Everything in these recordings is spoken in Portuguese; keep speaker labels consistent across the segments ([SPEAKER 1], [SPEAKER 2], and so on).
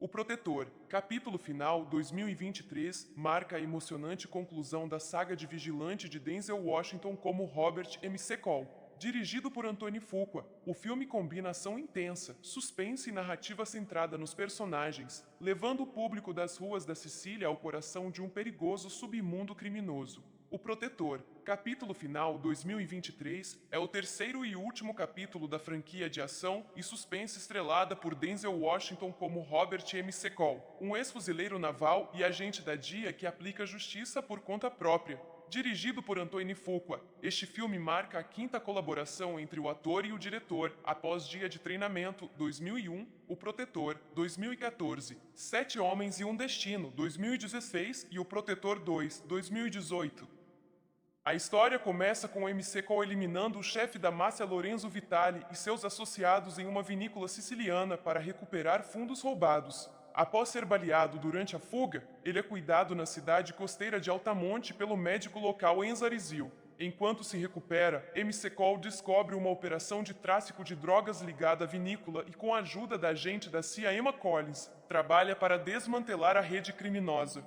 [SPEAKER 1] O Protetor, capítulo final 2023, marca a emocionante conclusão da saga de Vigilante de Denzel Washington como Robert M. Cole. Dirigido por Anthony Fuqua, o filme combina ação intensa, suspense e narrativa centrada nos personagens, levando o público das ruas da Sicília ao coração de um perigoso submundo criminoso. O Protetor, capítulo final 2023, é o terceiro e último capítulo da franquia de ação e suspense estrelada por Denzel Washington como Robert M. Cole, um ex-fuzileiro naval e agente da DIA que aplica justiça por conta própria. Dirigido por Anthony Fuqua, este filme marca a quinta colaboração entre o ator e o diretor, após Dia de Treinamento, 2001, O Protetor, 2014, Sete Homens e um Destino, 2016 e O Protetor 2, 2018. A história começa com o MC Cole eliminando o chefe da máfia Lorenzo Vitali e seus associados em uma vinícola siciliana para recuperar fundos roubados. Após ser baleado durante a fuga, ele é cuidado na cidade costeira de Altamonte pelo médico local Enzarizio. Enquanto se recupera, MC Cole descobre uma operação de tráfico de drogas ligada à vinícola e, com a ajuda da agente da CIA Emma Collins, trabalha para desmantelar a rede criminosa.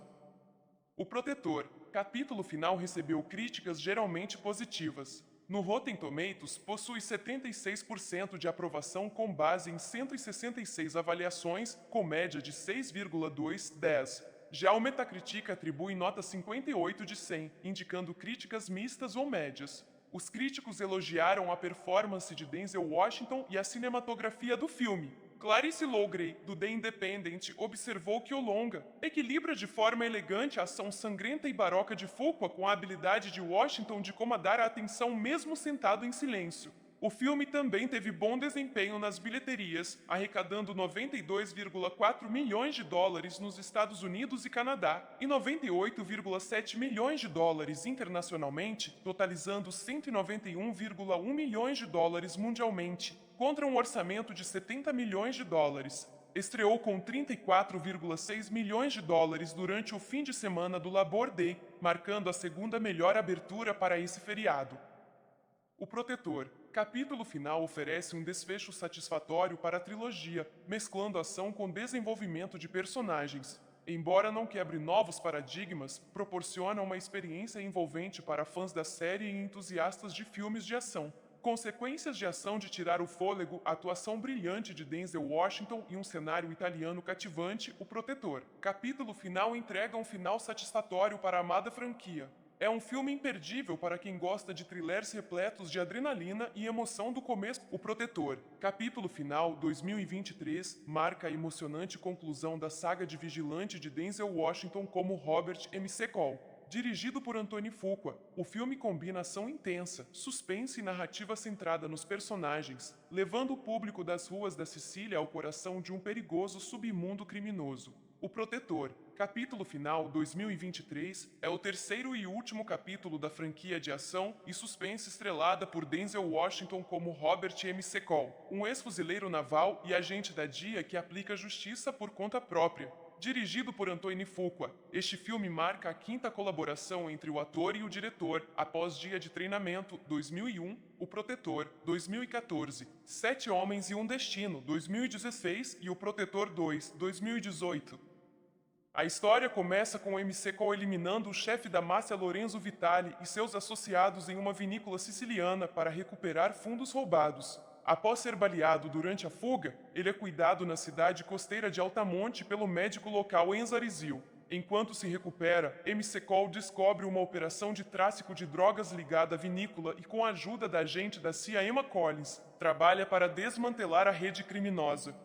[SPEAKER 1] O Protetor, capítulo final, recebeu críticas geralmente positivas. No Rotten Tomatoes, possui 76% de aprovação com base em 166 avaliações, com média de 6,2/10. Já o Metacritic atribui nota 58 de 100, indicando críticas mistas ou médias. Os críticos elogiaram a performance de Denzel Washington e a cinematografia do filme. Clarice Loughrey, do The Independent, observou que o longa equilibra de forma elegante a ação sangrenta e baroca de Fuqua com a habilidade de Washington de comandar a atenção mesmo sentado em silêncio. O filme também teve bom desempenho nas bilheterias, arrecadando 92,4 milhões de dólares nos Estados Unidos e Canadá e 98,7 milhões de dólares internacionalmente, totalizando 191,1 milhões de dólares mundialmente, contra um orçamento de 70 milhões de dólares. Estreou com 34,6 milhões de dólares durante o fim de semana do Labor Day, marcando a segunda melhor abertura para esse feriado. O Protetor, capítulo final, oferece um desfecho satisfatório para a trilogia, mesclando ação com desenvolvimento de personagens. Embora não quebre novos paradigmas, proporciona uma experiência envolvente para fãs da série e entusiastas de filmes de ação. Consequências de ação de tirar o fôlego, atuação brilhante de Denzel Washington e um cenário italiano cativante, O Protetor. Capítulo final entrega um final satisfatório para a amada franquia. É um filme imperdível para quem gosta de thrillers repletos de adrenalina e emoção do começo. O Protetor, capítulo final 2023, marca a emocionante conclusão da saga de Vigilante de Denzel Washington como Robert M. Cole. Dirigido por Anthony Fuqua, o filme combina ação intensa, suspense e narrativa centrada nos personagens, levando o público das ruas da Sicília ao coração de um perigoso submundo criminoso. O Protetor, capítulo final 2023, é o terceiro e último capítulo da franquia de ação e suspense estrelada por Denzel Washington como Robert M. Cole, um ex-fuzileiro naval e agente da DIA que aplica justiça por conta própria. Dirigido por Anthony Fuqua, este filme marca a quinta colaboração entre o ator e o diretor, após Dia de Treinamento, 2001, O Protetor, 2014, Sete Homens e um Destino, 2016 e O Protetor 2, 2018. A história começa com o MC Cole eliminando o chefe da máfia Lorenzo Vitali e seus associados em uma vinícola siciliana para recuperar fundos roubados. Após ser baleado durante a fuga, ele é cuidado na cidade costeira de Altamonte pelo médico local Enzarizio. Enquanto se recupera, MC Cole descobre uma operação de tráfico de drogas ligada à vinícola e, com a ajuda da agente da CIA Emma Collins, trabalha para desmantelar a rede criminosa.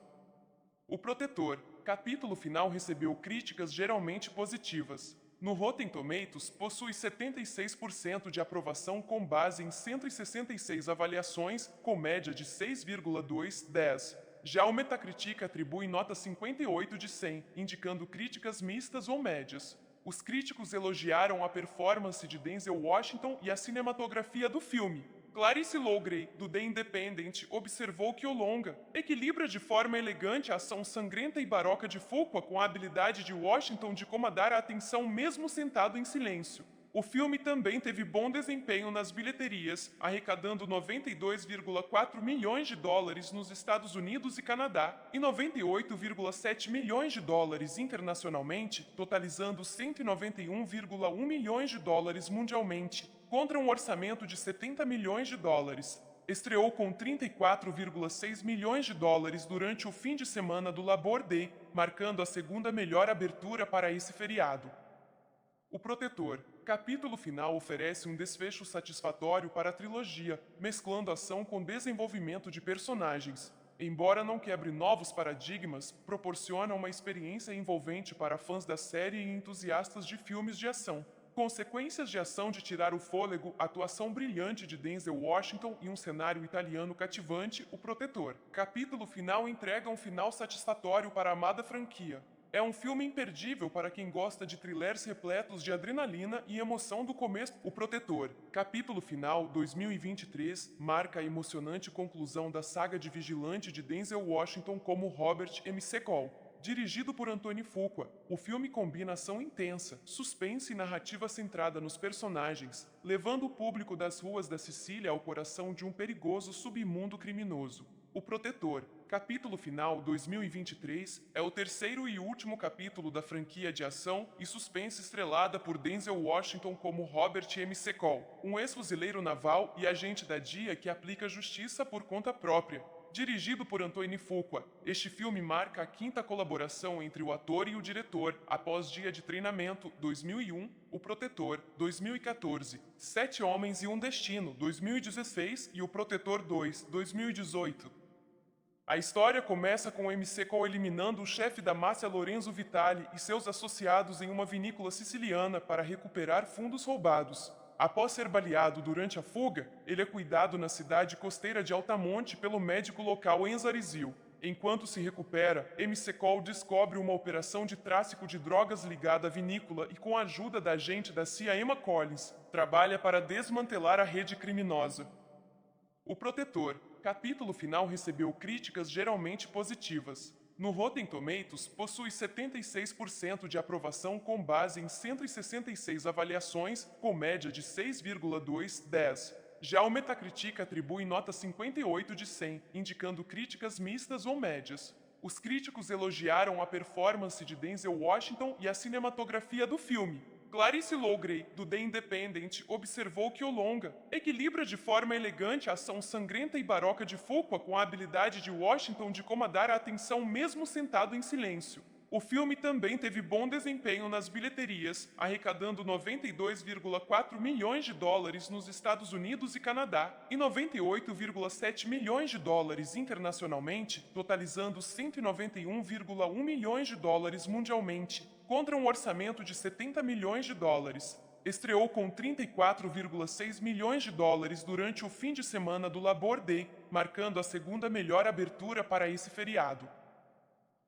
[SPEAKER 1] O Protetor, capítulo final, recebeu críticas geralmente positivas. No Rotten Tomatoes, possui 76% de aprovação com base em 166 avaliações, com média de 6,2/10. Já o Metacritic atribui nota 58 de 100, indicando críticas mistas ou médias. Os críticos elogiaram a performance de Denzel Washington e a cinematografia do filme. Clarice Loughrey, do The Independent, observou que o longa equilibra de forma elegante a ação sangrenta e baroca de Fuqua com a habilidade de Washington de comandar a atenção mesmo sentado em silêncio. O filme também teve bom desempenho nas bilheterias, arrecadando 92,4 milhões de dólares nos Estados Unidos e Canadá e 98,7 milhões de dólares internacionalmente, totalizando 191,1 milhões de dólares mundialmente, contra um orçamento de 70 milhões de dólares. Estreou com 34,6 milhões de dólares durante o fim de semana do Labor Day, marcando a segunda melhor abertura para esse feriado. O Protetor, capítulo final, oferece um desfecho satisfatório para a trilogia, mesclando ação com desenvolvimento de personagens. Embora não quebre novos paradigmas, proporciona uma experiência envolvente para fãs da série e entusiastas de filmes de ação. Consequências de ação de tirar o fôlego, atuação brilhante de Denzel Washington e um cenário italiano cativante, O Protetor. Capítulo final entrega um final satisfatório para a amada franquia. É um filme imperdível para quem gosta de thrillers repletos de adrenalina e emoção do começo. O Protetor. Capítulo final, 2023, marca a emocionante conclusão da saga de vigilante de Denzel Washington como Robert McCall. Dirigido por Anthony Fuqua, o filme combina ação intensa, suspense e narrativa centrada nos personagens, levando o público das ruas da Sicília ao coração de um perigoso submundo criminoso. O Protetor, capítulo final 2023, é o terceiro e último capítulo da franquia de ação e suspense estrelada por Denzel Washington como Robert McCall, um ex-fuzileiro naval e agente da DIA que aplica justiça por conta própria. Dirigido por Anthony Fuqua, este filme marca a quinta colaboração entre o ator e o diretor após Dia de Treinamento, 2001, O Protetor, 2014, Sete Homens e um Destino, 2016 e O Protetor 2, 2018. A história começa com o McCall eliminando o chefe da máfia Lorenzo Vitali e seus associados em uma vinícola siciliana para recuperar fundos roubados. Após ser baleado durante a fuga, ele é cuidado na cidade costeira de Altamonte pelo médico local Enzo Arizil. Enquanto se recupera, McCall descobre uma operação de tráfico de drogas ligada à vinícola e, com a ajuda da agente da CIA Emma Collins, trabalha para desmantelar a rede criminosa. O Protetor, capítulo final, recebeu críticas geralmente positivas. No Rotten Tomatoes, possui 76% de aprovação com base em 166 avaliações, com média de 6,2/10. Já o Metacritic atribui nota 58 de 100, indicando críticas mistas ou médias. Os críticos elogiaram a performance de Denzel Washington e a cinematografia do filme. Clarice Loughrey, do The Independent, observou que o longa equilibra de forma elegante a ação sangrenta e baroca de Fuqua com a habilidade de Washington de comandar a atenção mesmo sentado em silêncio. O filme também teve bom desempenho nas bilheterias, arrecadando 92,4 milhões de dólares nos Estados Unidos e Canadá e 98,7 milhões de dólares internacionalmente, totalizando 191,1 milhões de dólares mundialmente, contra um orçamento de 70 milhões de dólares. Estreou com 34,6 milhões de dólares durante o fim de semana do Labor Day, marcando a segunda melhor abertura para esse feriado.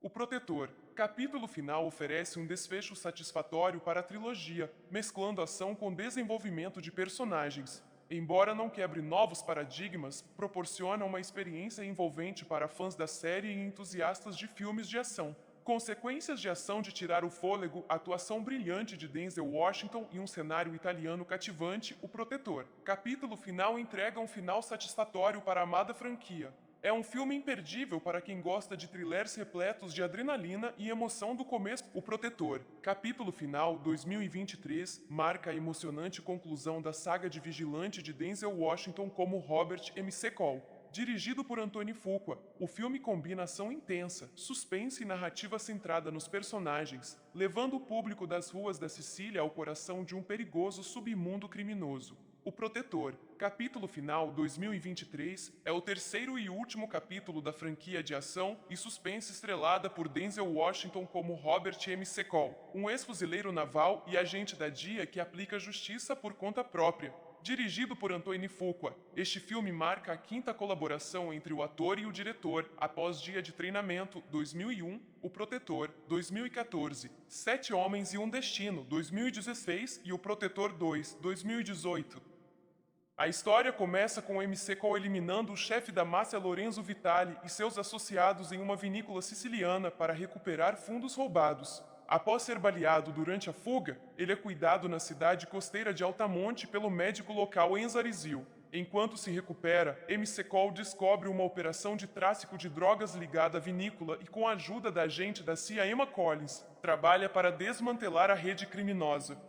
[SPEAKER 1] O Protetor, capítulo final, oferece um desfecho satisfatório para a trilogia, mesclando ação com desenvolvimento de personagens. Embora não quebre novos paradigmas, proporciona uma experiência envolvente para fãs da série e entusiastas de filmes de ação. Consequências de ação de tirar o fôlego, atuação brilhante de Denzel Washington e um cenário italiano cativante, O Protetor. Capítulo final entrega um final satisfatório para a amada franquia. É um filme imperdível para quem gosta de thrillers repletos de adrenalina e emoção do começo. O Protetor. Capítulo final, 2023, marca a emocionante conclusão da saga de vigilante de Denzel Washington como Robert McCall. Dirigido por Anthony Fuqua, o filme combina ação intensa, suspense e narrativa centrada nos personagens, levando o público das ruas da Sicília ao coração de um perigoso submundo criminoso. O Protetor, capítulo final 2023, é o terceiro e último capítulo da franquia de ação e suspense estrelada por Denzel Washington como Robert McCall, um ex-fuzileiro naval e agente da DIA que aplica justiça por conta própria. Dirigido por Anthony Fuqua, este filme marca a quinta colaboração entre o ator e o diretor após Dia de Treinamento, 2001, O Protetor, 2014, Sete Homens e um Destino, 2016 e O Protetor 2, 2018. A história começa com o McCall eliminando o chefe da máfia Lorenzo Vitali e seus associados em uma vinícola siciliana para recuperar fundos roubados. Após ser baleado durante a fuga, ele é cuidado na cidade costeira de Altamonte pelo médico local Enzo Arizil. Enquanto se recupera, MC Cole descobre uma operação de tráfico de drogas ligada à vinícola e, com a ajuda da agente da CIA Emma Collins, trabalha para desmantelar a rede criminosa.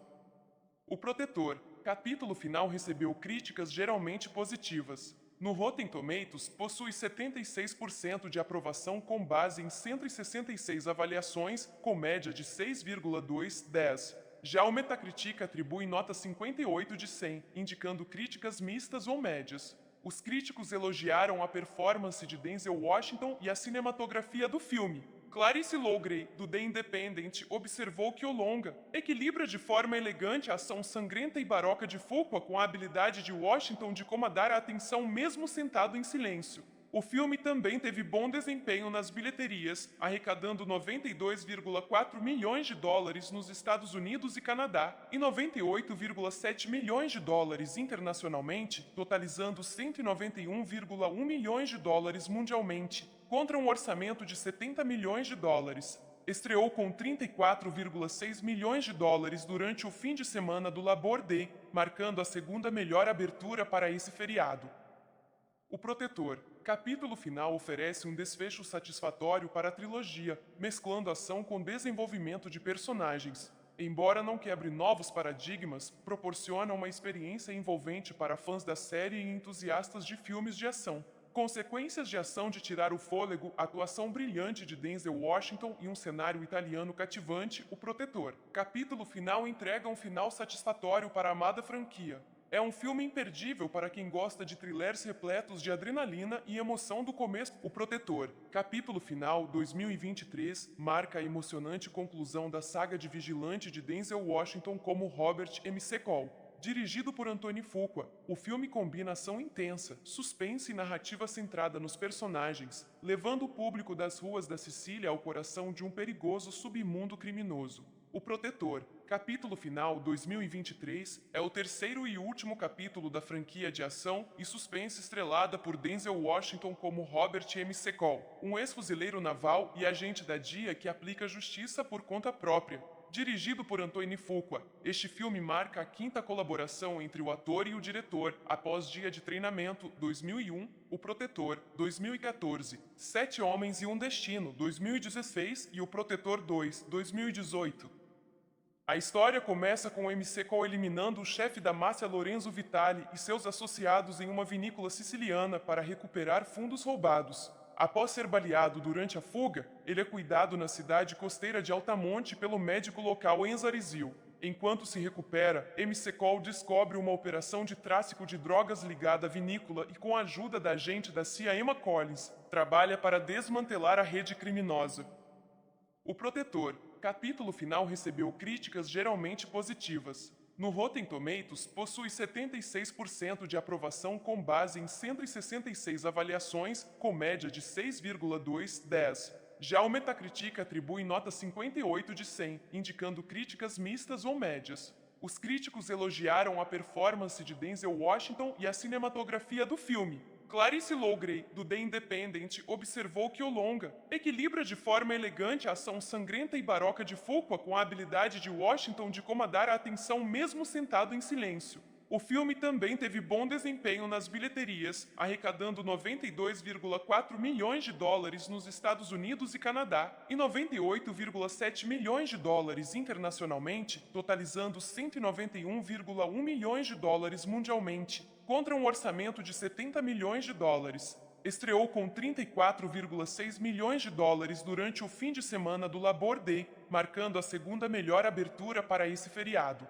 [SPEAKER 1] O Protetor. Capítulo final recebeu críticas geralmente positivas. No Rotten Tomatoes, possui 76% de aprovação com base em 166 avaliações, com média de 6,2/10. Já o Metacritic atribui nota 58 de 100, indicando críticas mistas ou médias. Os críticos elogiaram a performance de Denzel Washington e a cinematografia do filme. Clarice Loughrey, do The Independent, observou que o longa equilibra de forma elegante a ação sangrenta e baroca de Fuqua com a habilidade de Washington de comandar a atenção mesmo sentado em silêncio. O filme também teve bom desempenho nas bilheterias, arrecadando 92,4 milhões de dólares nos Estados Unidos e Canadá e 98,7 milhões de dólares internacionalmente, totalizando 191,1 milhões de dólares mundialmente, contra um orçamento de 70 milhões de dólares. Estreou com 34,6 milhões de dólares durante o fim de semana do Labor Day, marcando a segunda melhor abertura para esse feriado. O Protetor. Capítulo final oferece um desfecho satisfatório para a trilogia, mesclando ação com desenvolvimento de personagens. Embora não quebre novos paradigmas, proporciona uma experiência envolvente para fãs da série e entusiastas de filmes de ação. Consequências de ação de tirar o fôlego, atuação brilhante de Denzel Washington e um cenário italiano cativante, O Protetor. Capítulo final entrega um final satisfatório para a amada franquia. É um filme imperdível para quem gosta de thrillers repletos de adrenalina e emoção do começo. O Protetor. Capítulo final 2023 marca a emocionante conclusão da saga de vigilante de Denzel Washington como Robert MC Cole. Dirigido por Anthony Fuqua, o filme combina ação intensa, suspense e narrativa centrada nos personagens, levando o público das ruas da Sicília ao coração de um perigoso submundo criminoso. O Protetor. Capítulo final 2023 é o terceiro e último capítulo da franquia de ação e suspense estrelada por Denzel Washington como Robert MC Cole, um ex-fuzileiro naval e agente da DIA que aplica justiça por conta própria. Dirigido por Anthony Fuqua, este filme marca a quinta colaboração entre o ator e o diretor, após Dia de Treinamento, 2001, O Protetor, 2014, Sete Homens e um Destino, 2016 e O Protetor 2, 2018. A história começa com o MC Cole eliminando o chefe da máfia Lorenzo Vitali e seus associados em uma vinícola siciliana para recuperar fundos roubados. Após ser baleado durante a fuga, ele é cuidado na cidade costeira de Altamonte pelo médico local Enzo Arizil. Enquanto se recupera, MC Cole descobre uma operação de tráfico de drogas ligada à vinícola e, com a ajuda da agente da CIA Emma Collins, trabalha para desmantelar a rede criminosa. O Protetor. Capítulo final recebeu críticas geralmente positivas. No Rotten Tomatoes, possui 76% de aprovação com base em 166 avaliações, com média de 6,2/10. Já o Metacritic atribui nota 58 de 100, indicando críticas mistas ou médias. Os críticos elogiaram a performance de Denzel Washington e a cinematografia do filme. Clarice Loughrey, do The Independent, observou que o longa equilibra de forma elegante a ação sangrenta e baroca de Fuqua com a habilidade de Washington de comandar a atenção mesmo sentado em silêncio. O filme também teve bom desempenho nas bilheterias, arrecadando 92,4 milhões de dólares nos Estados Unidos e Canadá e 98,7 milhões de dólares internacionalmente, totalizando 191,1 milhões de dólares mundialmente, contra um orçamento de 70 milhões de dólares. Estreou com 34,6 milhões de dólares durante o fim de semana do Labor Day, marcando a segunda melhor abertura para esse feriado.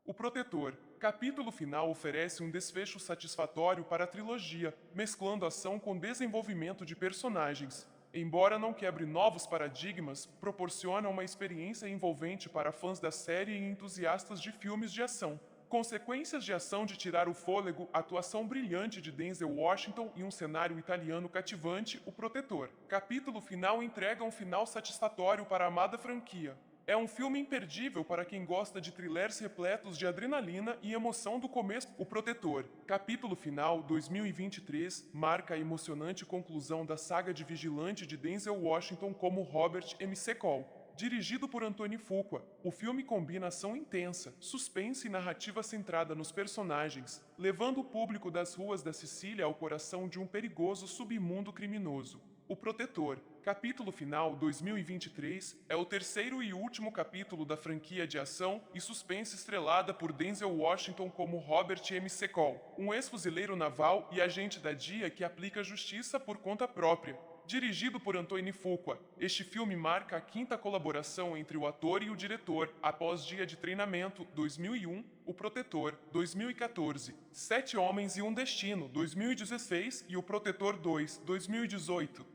[SPEAKER 1] O Protetor. Capítulo final oferece um desfecho satisfatório para a trilogia, mesclando ação com desenvolvimento de personagens. Embora não quebre novos paradigmas, proporciona uma experiência envolvente para fãs da série e entusiastas de filmes de ação. Consequências de ação de tirar o fôlego, atuação brilhante de Denzel Washington e um cenário italiano cativante, O Protetor. Capítulo final entrega um final satisfatório para a amada franquia. É um filme imperdível para quem gosta de thrillers repletos de adrenalina e emoção do começo. O Protetor. Capítulo final 2023 marca a emocionante conclusão da saga de vigilante de Denzel Washington como Robert MC Cole. Dirigido por Antoine Fuqua, o filme combina ação intensa, suspense e narrativa centrada nos personagens, levando o público das ruas da Sicília ao coração de um perigoso submundo criminoso. O Protetor, capítulo final 2023, é o terceiro e último capítulo da franquia de ação e suspense estrelada por Denzel Washington como Robert M. Secol, um ex-fuzileiro naval e agente da DIA que aplica justiça por conta própria. Dirigido por Antoine Fuqua, este filme marca a quinta colaboração entre o ator e o diretor após Dia de Treinamento 2001, O Protetor 2014, Sete Homens e um Destino 2016 e O Protetor 2 2018.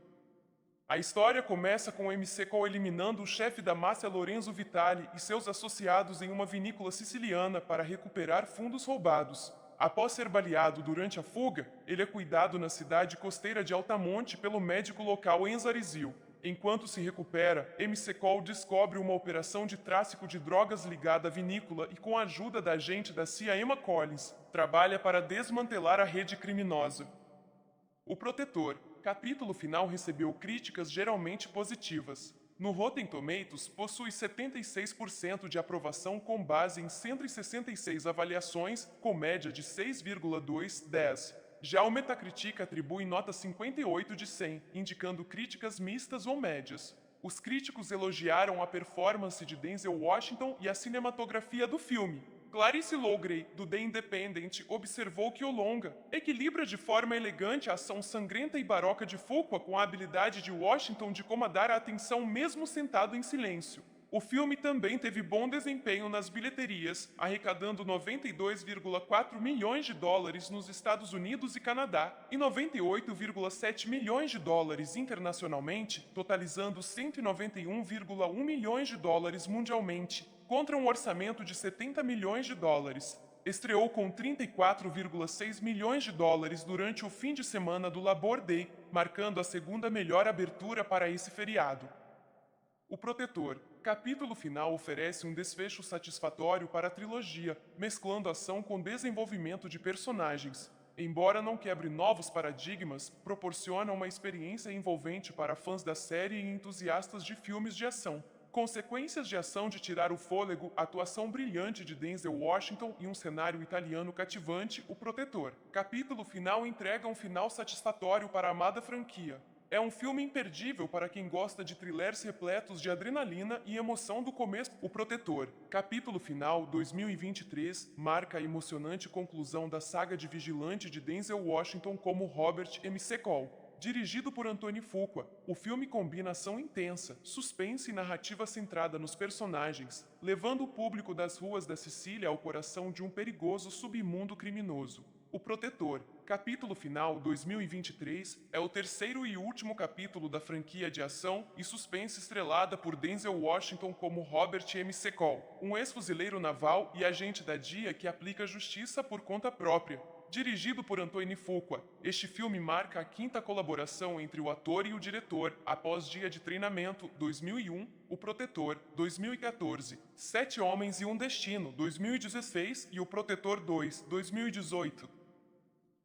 [SPEAKER 1] A história começa com o MC Cole eliminando o chefe da máfia Lorenzo Vitali e seus associados em uma vinícola siciliana para recuperar fundos roubados. Após ser baleado durante a fuga, ele é cuidado na cidade costeira de Altamonte pelo médico local Enzo Arizil. Enquanto se recupera, MC Cole descobre uma operação de tráfico de drogas ligada à vinícola e, com a ajuda da agente da CIA Emma Collins, trabalha para desmantelar a rede criminosa. O Protetor, capítulo final, recebeu críticas geralmente positivas. No Rotten Tomatoes, possui 76% de aprovação com base em 166 avaliações, com média de 6,2/10. Já o Metacritic atribui nota 58 de 100, indicando críticas mistas ou médias. Os críticos elogiaram a performance de Denzel Washington e a cinematografia do filme. Clarice Loughrey, do The Independent, observou que o longa equilibra de forma elegante a ação sangrenta e baroca de Fuqua com a habilidade de Washington de comandar a atenção mesmo sentado em silêncio. O filme também teve bom desempenho nas bilheterias, arrecadando 92,4 milhões de dólares nos Estados Unidos e Canadá e 98,7 milhões de dólares internacionalmente, totalizando 191,1 milhões de dólares mundialmente, contra um orçamento de 70 milhões de dólares. Estreou com 34,6 milhões de dólares durante o fim de semana do Labor Day, marcando a segunda melhor abertura para esse feriado. O Protetor, capítulo final, oferece um desfecho satisfatório para a trilogia, mesclando ação com desenvolvimento de personagens. Embora não quebre novos paradigmas, proporciona uma experiência envolvente para fãs da série e entusiastas de filmes de ação. Consequências de ação de tirar o fôlego, atuação brilhante de Denzel Washington e um cenário italiano cativante, O Protetor. Capítulo final entrega um final satisfatório para a amada franquia. É um filme imperdível para quem gosta de thrillers repletos de adrenalina e emoção do começo. O Protetor, capítulo final 2023, marca a emocionante conclusão da saga de vigilante de Denzel Washington como Robert M. Secol. Dirigido por Antoine Fuqua, o filme combina ação intensa, suspense e narrativa centrada nos personagens, levando o público das ruas da Sicília ao coração de um perigoso submundo criminoso. O Protetor, capítulo final 2023, é o terceiro e último capítulo da franquia de ação e suspense estrelada por Denzel Washington como Robert M. Secol, um ex-fuzileiro naval e agente da DIA que aplica justiça por conta própria. Dirigido por Antoine Fuqua, este filme marca a quinta colaboração entre o ator e o diretor após Dia de Treinamento 2001, O Protetor 2014, Sete Homens e um Destino 2016 e O Protetor 2 2018.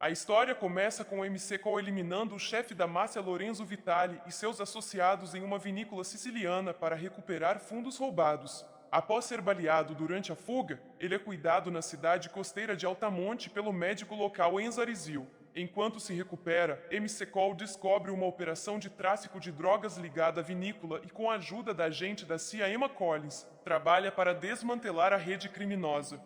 [SPEAKER 1] A história começa com o MC Cole eliminando o chefe da máfia Lorenzo Vitali e seus associados em uma vinícola siciliana para recuperar fundos roubados. Após ser baleado durante a fuga, ele é cuidado na cidade costeira de Altamonte pelo médico local Enzo Arizil. Enquanto se recupera, MC Cole descobre uma operação de tráfico de drogas ligada à vinícola e, com a ajuda da agente da CIA Emma Collins, trabalha para desmantelar a rede criminosa.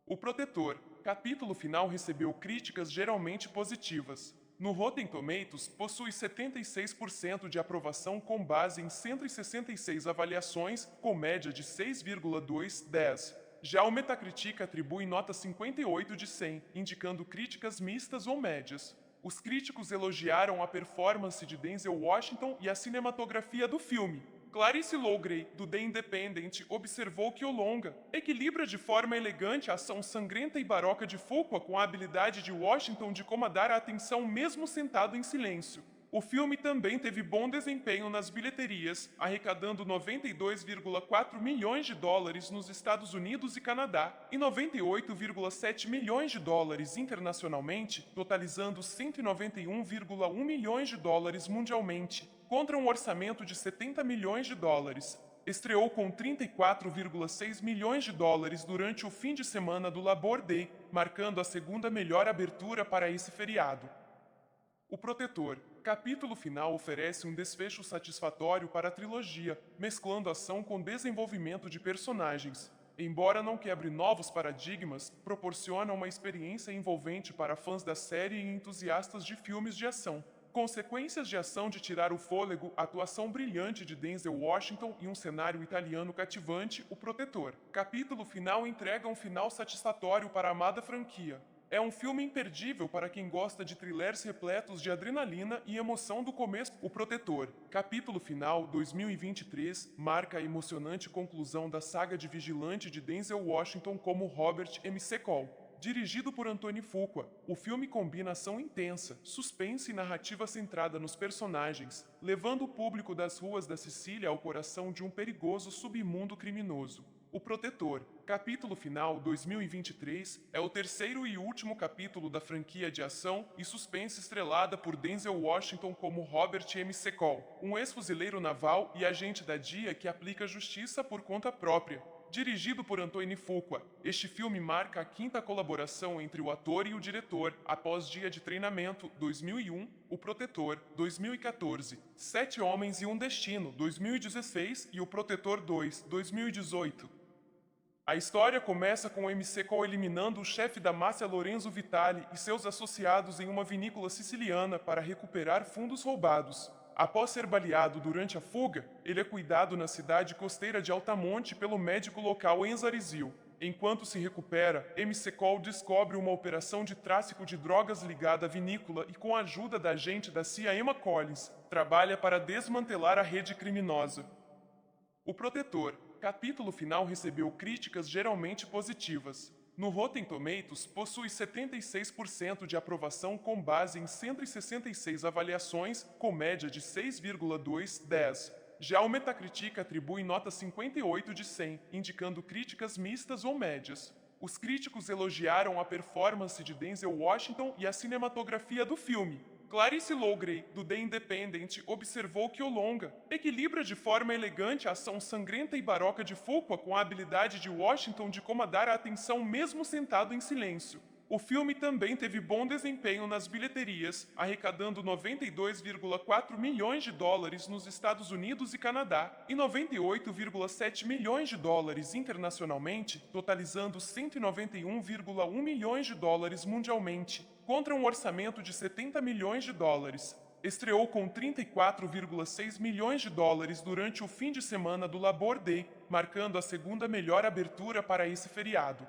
[SPEAKER 1] O Protetor, capítulo final, recebeu críticas geralmente positivas. No Rotten Tomatoes, possui 76% de aprovação com base em 166 avaliações, com média de 6,2/10. Já o Metacritic atribui nota 58 de 100, indicando críticas mistas ou médias. Os críticos elogiaram a performance de Denzel Washington e a cinematografia do filme. Clarice Loughrey, do The Independent, observou que o longa equilibra de forma elegante a ação sangrenta e baroca de Fuqua com a habilidade de Washington de comandar a atenção mesmo sentado em silêncio. O filme também teve bom desempenho nas bilheterias, arrecadando 92,4 milhões de dólares nos Estados Unidos e Canadá e 98,7 milhões de dólares internacionalmente, totalizando 191,1 milhões de dólares mundialmente, contra um orçamento de 70 milhões de dólares. Estreou com 34,6 milhões de dólares durante o fim de semana do Labor Day, marcando a segunda melhor abertura para esse feriado. O Protetor, capítulo final, oferece um desfecho satisfatório para a trilogia, mesclando ação com desenvolvimento de personagens. Embora não quebre novos paradigmas, proporciona uma experiência envolvente para fãs da série e entusiastas de filmes de ação. Consequências de ação de tirar o fôlego, atuação brilhante de Denzel Washington e um cenário italiano cativante, O Protetor. Capítulo final entrega um final satisfatório para a amada franquia. É um filme imperdível para quem gosta de thrillers repletos de adrenalina e emoção do começo. O Protetor. Capítulo final 2023 marca a emocionante conclusão da saga de vigilante de Denzel Washington como Robert McCall. Dirigido por Anthony Fuqua, o filme combina ação intensa, suspense e narrativa centrada nos personagens, levando o público das ruas da Sicília ao coração de um perigoso submundo criminoso. O Protetor, capítulo final 2023, é o terceiro e último capítulo da franquia de ação e suspense estrelada por Denzel Washington como Robert McCall, um ex-fuzileiro naval e agente da DIA que aplica justiça por conta própria. Dirigido por Anthony Fuqua, este filme marca a quinta colaboração entre o ator e o diretor após Dia de Treinamento 2001, O Protetor 2014, Sete Homens e um Destino 2016 e O Protetor 2 2018. A história começa com McCall eliminando o chefe da máfia Lorenzo Vitali e seus associados em uma vinícola siciliana para recuperar fundos roubados. Após ser baleado durante a fuga, ele é cuidado na cidade costeira de Altamonte pelo médico local Enzo Arizil. Enquanto se recupera, McCall descobre uma operação de tráfico de drogas ligada à vinícola e, com a ajuda da agente da CIA Emma Collins, trabalha para desmantelar a rede criminosa. O Protetor, capítulo final, recebeu críticas geralmente positivas. No Rotten Tomatoes, possui 76% de aprovação com base em 166 avaliações, com média de 6,2/10. Já o Metacritic atribui nota 58 de 100, indicando críticas mistas ou médias. Os críticos elogiaram a performance de Denzel Washington e a cinematografia do filme. Clarice Loughray, do The Independent, observou que o longa equilibra de forma elegante a ação sangrenta e barroca de Fuqua com a habilidade de Washington de comandar a atenção mesmo sentado em silêncio. O filme também teve bom desempenho nas bilheterias, arrecadando 92,4 milhões de dólares nos Estados Unidos e Canadá e 98,7 milhões de dólares internacionalmente, totalizando 191,1 milhões de dólares mundialmente, contra um orçamento de 70 milhões de dólares. Estreou com 34,6 milhões de dólares durante o fim de semana do Labor Day, marcando a segunda melhor abertura para esse feriado.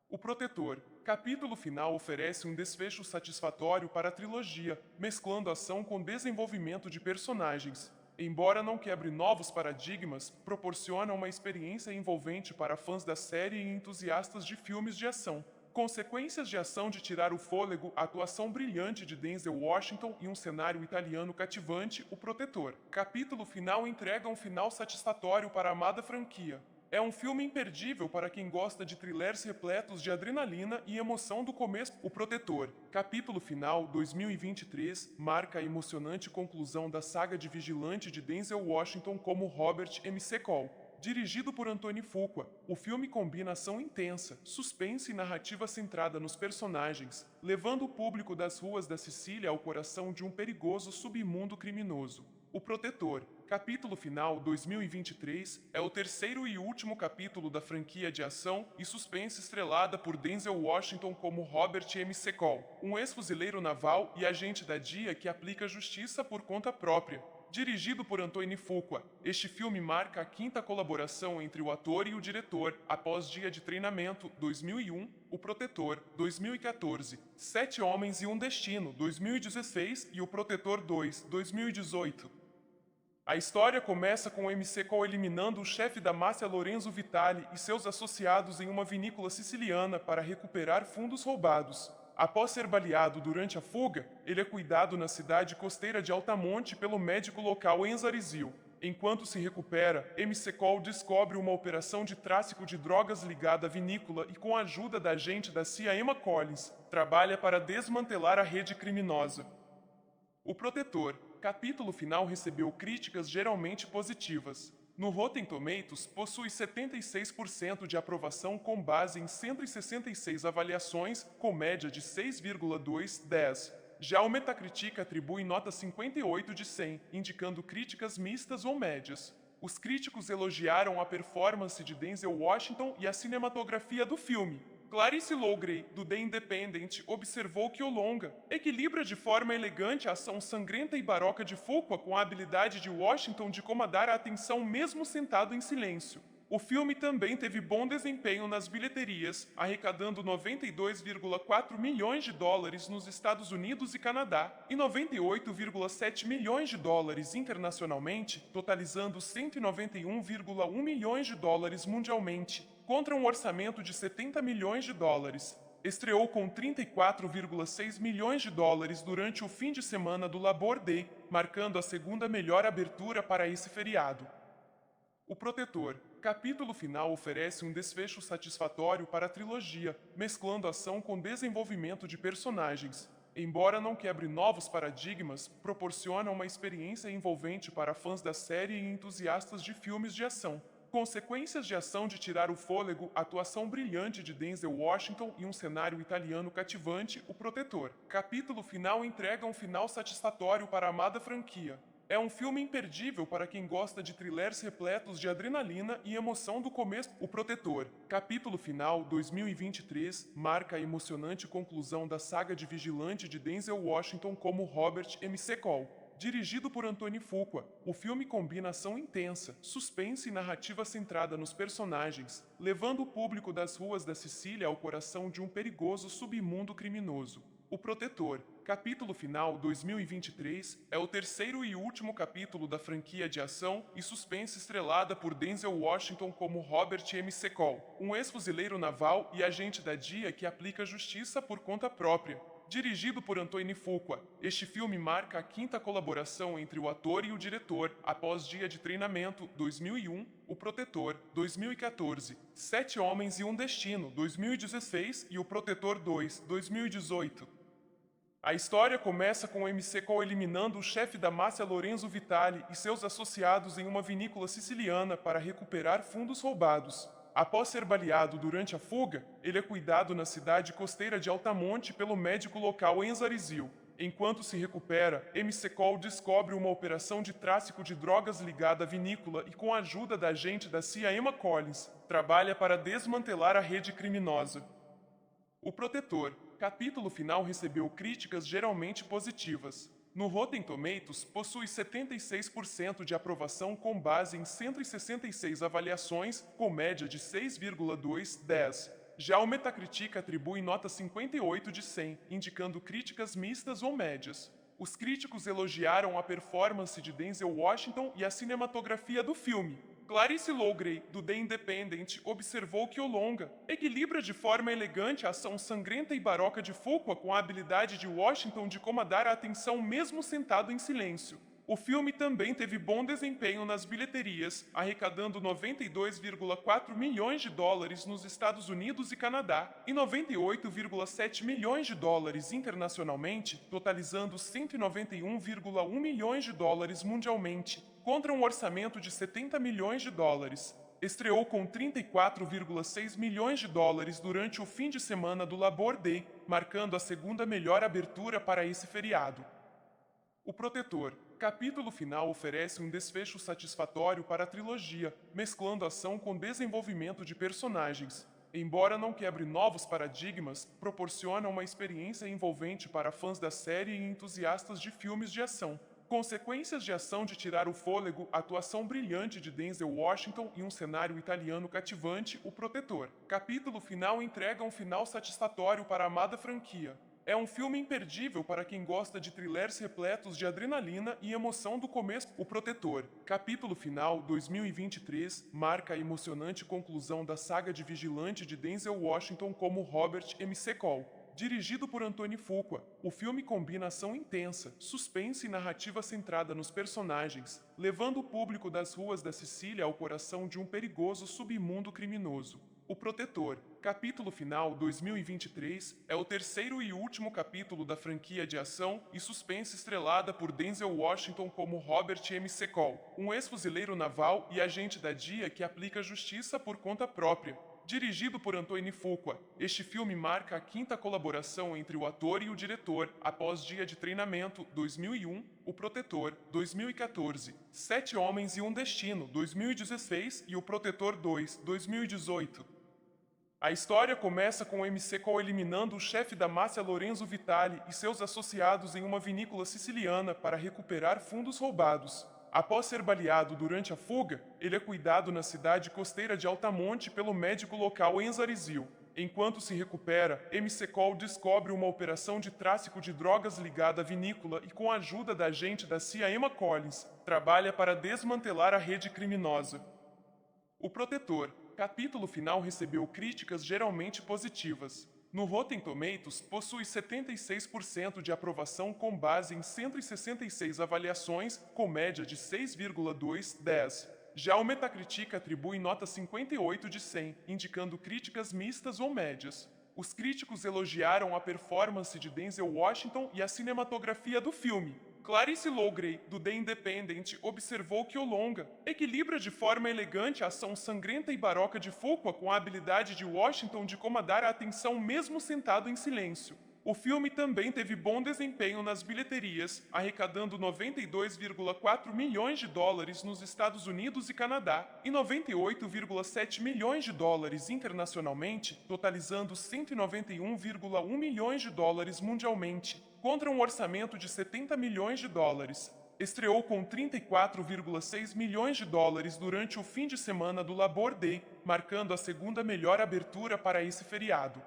[SPEAKER 1] O Protetor, capítulo final, oferece um desfecho satisfatório para a trilogia, mesclando ação com desenvolvimento de personagens. Embora não quebre novos paradigmas, proporciona uma experiência envolvente para fãs da série e entusiastas de filmes de ação. Consequências de ação de tirar o fôlego, atuação brilhante de Denzel Washington e um cenário italiano cativante, O Protetor. Capítulo final entrega um final satisfatório para a amada franquia. É um filme imperdível para quem gosta de thrillers repletos de adrenalina e emoção do começo. O Protetor, capítulo final 2023, marca a emocionante conclusão da saga de vigilante de Denzel Washington como Robert McCall. Dirigido por Anthony Fuqua, o filme combina ação intensa, suspense e narrativa centrada nos personagens, levando o público das ruas da Sicília ao coração de um perigoso submundo criminoso. O Protetor, capítulo final 2023, é o terceiro e último capítulo da franquia de ação e suspense estrelada por Denzel Washington como Robert McCall, um ex-fuzileiro naval e agente da DIA que aplica justiça por conta própria. Dirigido por Anthony Fuqua, este filme marca a quinta colaboração entre o ator e o diretor após Dia de Treinamento 2001, O Protetor 2014, Sete Homens e um Destino 2016 e O Protetor 2 2018. A história começa com McCall eliminando o chefe da máfia Lorenzo Vitali e seus associados em uma vinícola siciliana para recuperar fundos roubados. Após ser baleado durante a fuga, ele é cuidado na cidade costeira de Altamonte pelo médico local Enzo Arizil. Enquanto se recupera, McCall descobre uma operação de tráfico de drogas ligada à vinícola e, com a ajuda da agente da CIA Emma Collins, trabalha para desmantelar a rede criminosa. O Protetor, capítulo final, recebeu críticas geralmente positivas. No Rotten Tomatoes, possui 76% de aprovação com base em 166 avaliações, com média de 6,2/10. Já o Metacritic atribui nota 58 de 100, indicando críticas mistas ou médias. Os críticos elogiaram a performance de Denzel Washington e a cinematografia do filme. Clarice Loughrey, do The Independent, observou que o longa equilibra de forma elegante a ação sangrenta e barroca de Fuqua com a habilidade de Washington de comandar a atenção mesmo sentado em silêncio. O filme também teve bom desempenho nas bilheterias, arrecadando 92,4 milhões de dólares nos Estados Unidos e Canadá e 98,7 milhões de dólares internacionalmente, totalizando 191,1 milhões de dólares mundialmente, contra um orçamento de 70 milhões de dólares. Estreou com 34,6 milhões de dólares durante o fim de semana do Labor Day, marcando a segunda melhor abertura para esse feriado. O Protetor. Capítulo final oferece um desfecho satisfatório para a trilogia, mesclando ação com desenvolvimento de personagens. Embora não quebre novos paradigmas, proporciona uma experiência envolvente para fãs da série e entusiastas de filmes de ação. Consequências de ação de tirar o fôlego, atuação brilhante de Denzel Washington e um cenário italiano cativante, O Protetor. Capítulo final entrega um final satisfatório para a amada franquia. É um filme imperdível para quem gosta de thrillers repletos de adrenalina e emoção do começo. O Protetor. Capítulo final 2023 marca a emocionante conclusão da saga de vigilante de Denzel Washington como Robert McCall. Dirigido por Antoine Fuqua, o filme combina ação intensa, suspense e narrativa centrada nos personagens, levando o público das ruas da Sicília ao coração de um perigoso submundo criminoso. O Protetor. Capítulo final 2023 é o terceiro e último capítulo da franquia de ação e suspense estrelada por Denzel Washington como Robert McCall, um ex-fuzileiro naval e agente da DIA que aplica justiça por conta própria. Dirigido por Antoine Fuqua, este filme marca a quinta colaboração entre o ator e o diretor, após Dia de Treinamento, 2001, O Protetor, 2014, Sete Homens e um Destino, 2016 e O Protetor 2, 2018. A história começa com o McCall eliminando o chefe da máfia Lorenzo Vitali e seus associados em uma vinícola siciliana para recuperar fundos roubados. Após ser baleado durante a fuga, ele é cuidado na cidade costeira de Altamonte pelo médico local Enzo Arizil. Enquanto se recupera, McCall descobre uma operação de tráfico de drogas ligada à vinícola e, com a ajuda da agente da CIA Emma Collins, trabalha para desmantelar a rede criminosa. O Protetor. Capítulo final recebeu críticas geralmente positivas. No Rotten Tomatoes, possui 76% de aprovação com base em 166 avaliações, com média de 6,2/10. Já o Metacritic atribui nota 58 de 100, indicando críticas mistas ou médias. Os críticos elogiaram a performance de Denzel Washington e a cinematografia do filme. Clarice Loughrey, do The Independent, observou que o longa equilibra de forma elegante a ação sangrenta e barroca de Fuqua com a habilidade de Washington de comandar a atenção mesmo sentado em silêncio. O filme também teve bom desempenho nas bilheterias, arrecadando 92,4 milhões de dólares nos Estados Unidos e Canadá e 98,7 milhões de dólares internacionalmente, totalizando 191,1 milhões de dólares mundialmente, contra um orçamento de 70 milhões de dólares. Estreou com 34,6 milhões de dólares durante o fim de semana do Labor Day, marcando a segunda melhor abertura para esse feriado. O Protetor. Capítulo final oferece um desfecho satisfatório para a trilogia, mesclando ação com desenvolvimento de personagens. Embora não quebre novos paradigmas, proporciona uma experiência envolvente para fãs da série e entusiastas de filmes de ação. Consequências de ação de tirar o fôlego, atuação brilhante de Denzel Washington e um cenário italiano cativante, O Protetor. Capítulo final entrega um final satisfatório para a amada franquia. É um filme imperdível para quem gosta de thrillers repletos de adrenalina e emoção do começo. O Protetor. Capítulo final 2023 marca a emocionante conclusão da saga de vigilante de Denzel Washington como Robert McCall. Dirigido por Antoine Fuqua, o filme combina ação intensa, suspense e narrativa centrada nos personagens, levando o público das ruas da Sicília ao coração de um perigoso submundo criminoso. O Protetor, capítulo final 2023, é o terceiro e último capítulo da franquia de ação e suspense estrelada por Denzel Washington como Robert M. Secol, um ex-fuzileiro naval e agente da DIA que aplica justiça por conta própria. Dirigido por Antoine Fuqua, este filme marca a quinta colaboração entre o ator e o diretor após Dia de Treinamento 2001, O Protetor 2014, Sete Homens e um Destino 2016 e O Protetor 2 2018. A história começa com o MC Cole eliminando o chefe da máfia Lorenzo Vitali e seus associados em uma vinícola siciliana para recuperar fundos roubados. Após ser baleado durante a fuga, ele é cuidado na cidade costeira de Altamonte pelo médico local Enzo Arizil. Enquanto se recupera, MC Cole descobre uma operação de tráfico de drogas ligada à vinícola e, com a ajuda da agente da CIA Emma Collins, trabalha para desmantelar a rede criminosa. O Protetor, capítulo final, recebeu críticas geralmente positivas. No Rotten Tomatoes, possui 76% de aprovação com base em 166 avaliações, com média de 6,2/10. Já o Metacritic atribui nota 58 de 100, indicando críticas mistas ou médias. Os críticos elogiaram a performance de Denzel Washington e a cinematografia do filme. Clarice Loughrey, do The Independent, observou que o longa equilibra de forma elegante a ação sangrenta e baroca de Fuqua com a habilidade de Washington de comandar a atenção mesmo sentado em silêncio. O filme também teve bom desempenho nas bilheterias, arrecadando 92,4 milhões de dólares nos Estados Unidos e Canadá e 98,7 milhões de dólares internacionalmente, totalizando 191,1 milhões de dólares mundialmente, contra um orçamento de 70 milhões de dólares. Estreou com 34,6 milhões de dólares durante o fim de semana do Labor Day, marcando a segunda melhor abertura para esse feriado.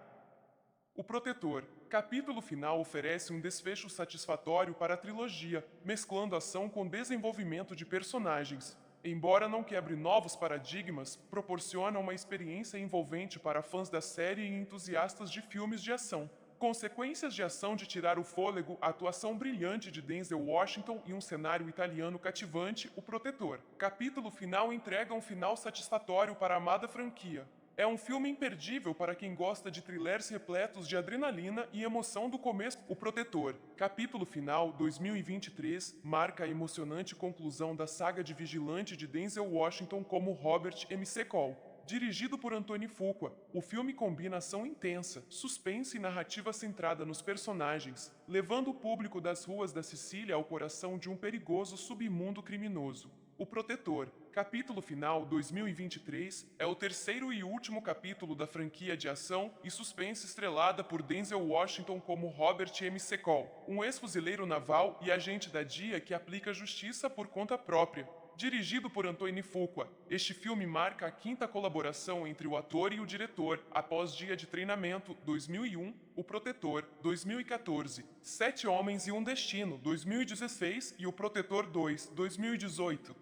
[SPEAKER 1] O Protetor, capítulo final, oferece um desfecho satisfatório para a trilogia, mesclando ação com desenvolvimento de personagens. Embora não quebre novos paradigmas, proporciona uma experiência envolvente para fãs da série e entusiastas de filmes de ação. Consequências de ação de tirar o fôlego, a atuação brilhante de Denzel Washington e um cenário italiano cativante, O Protetor. Capítulo final entrega um final satisfatório para a amada franquia. É um filme imperdível para quem gosta de thrillers repletos de adrenalina e emoção do começo. O Protetor, capítulo final 2023, marca a emocionante conclusão da saga de vigilante de Denzel Washington como Robert M. Secol. Dirigido por Antoine Fuqua, o filme combina ação intensa, suspense e narrativa centrada nos personagens, levando o público das ruas da Sicília ao coração de um perigoso submundo criminoso. O Protetor, capítulo final 2023, é o terceiro e último capítulo da franquia de ação e suspense estrelada por Denzel Washington como Robert M. Secol, um ex-fuzileiro naval e agente da DIA que aplica justiça por conta própria. Dirigido por Antoine Fuqua, este filme marca a quinta colaboração entre o ator e o diretor após Dia de Treinamento 2001, O Protetor 2014, Sete Homens e um Destino 2016 e O Protetor 2 2018.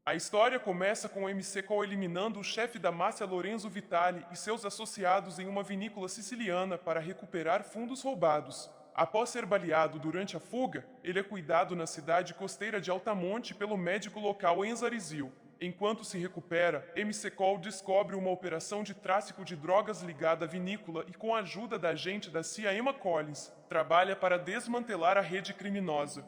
[SPEAKER 1] A história começa com o MC Cole eliminando o chefe da máfia Lorenzo Vitali e seus associados em uma vinícola siciliana para recuperar fundos roubados. Após ser baleado durante a fuga, ele é cuidado na cidade costeira de Altamonte pelo médico local Enzo Arizil. Enquanto se recupera, MC Cole descobre uma operação de tráfico de drogas ligada à vinícola e, com a ajuda da agente da CIA Emma Collins, trabalha para desmantelar a rede criminosa.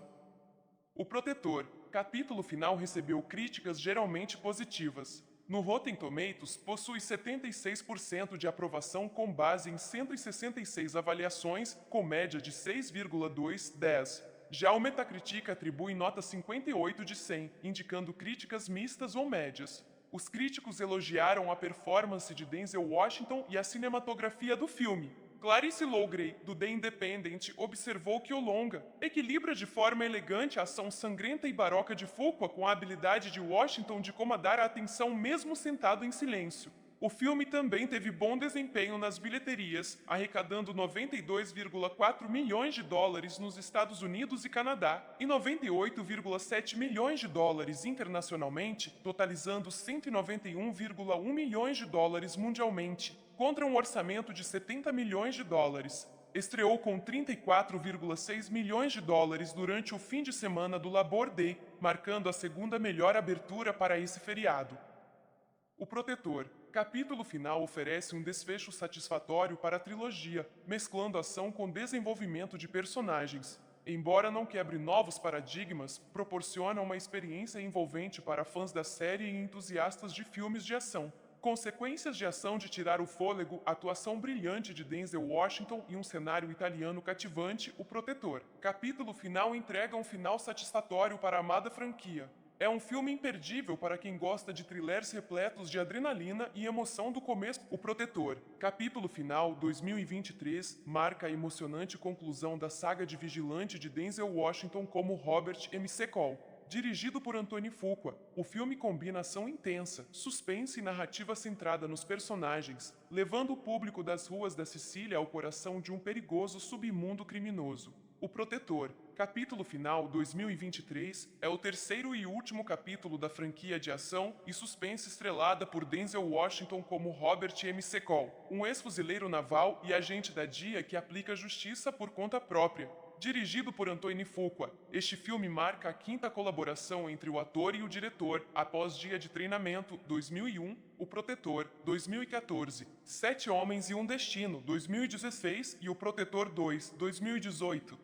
[SPEAKER 1] O Protetor, capítulo final, recebeu críticas geralmente positivas. No Rotten Tomatoes, possui 76% de aprovação com base em 166 avaliações, com média de 6,2/10. Já o Metacritic atribui nota 58 de 100, indicando críticas mistas ou médias. Os críticos elogiaram a performance de Denzel Washington e a cinematografia do filme. Clarice Loughrey, do The Independent, observou que o longa equilibra de forma elegante a ação sangrenta e baroca de Fuqua com a habilidade de Washington de comandar a atenção mesmo sentado em silêncio. O filme também teve bom desempenho nas bilheterias, arrecadando 92,4 milhões de dólares nos Estados Unidos e Canadá e 98,7 milhões de dólares internacionalmente, totalizando 191,1 milhões de dólares mundialmente, contra um orçamento de 70 milhões de dólares. Estreou com 34,6 milhões de dólares durante o fim de semana do Labor Day, marcando a segunda melhor abertura para esse feriado. O Protetor. Capítulo final oferece um desfecho satisfatório para a trilogia, mesclando ação com desenvolvimento de personagens. Embora não quebre novos paradigmas, proporciona uma experiência envolvente para fãs da série e entusiastas de filmes de ação. Consequências de ação de tirar o fôlego, atuação brilhante de Denzel Washington e um cenário italiano cativante, O Protetor. Capítulo final entrega um final satisfatório para a amada franquia. É um filme imperdível para quem gosta de thrillers repletos de adrenalina e emoção do começo. O Protetor. Capítulo final 2023 marca a emocionante conclusão da saga de vigilante de Denzel Washington como Robert McCall. Dirigido por Anthony Fuqua, o filme combina ação intensa, suspense e narrativa centrada nos personagens, levando o público das ruas da Sicília ao coração de um perigoso submundo criminoso. O Protetor. Capítulo final 2023 é o terceiro e último capítulo da franquia de ação e suspense estrelada por Denzel Washington como Robert McCall, um ex-fuzileiro naval e agente da DIA que aplica justiça por conta própria. Dirigido por Anthony Fuqua, este filme marca a quinta colaboração entre o ator e o diretor após Dia de Treinamento 2001, O Protetor 2014, Sete Homens e um Destino 2016 e O Protetor 2 2018.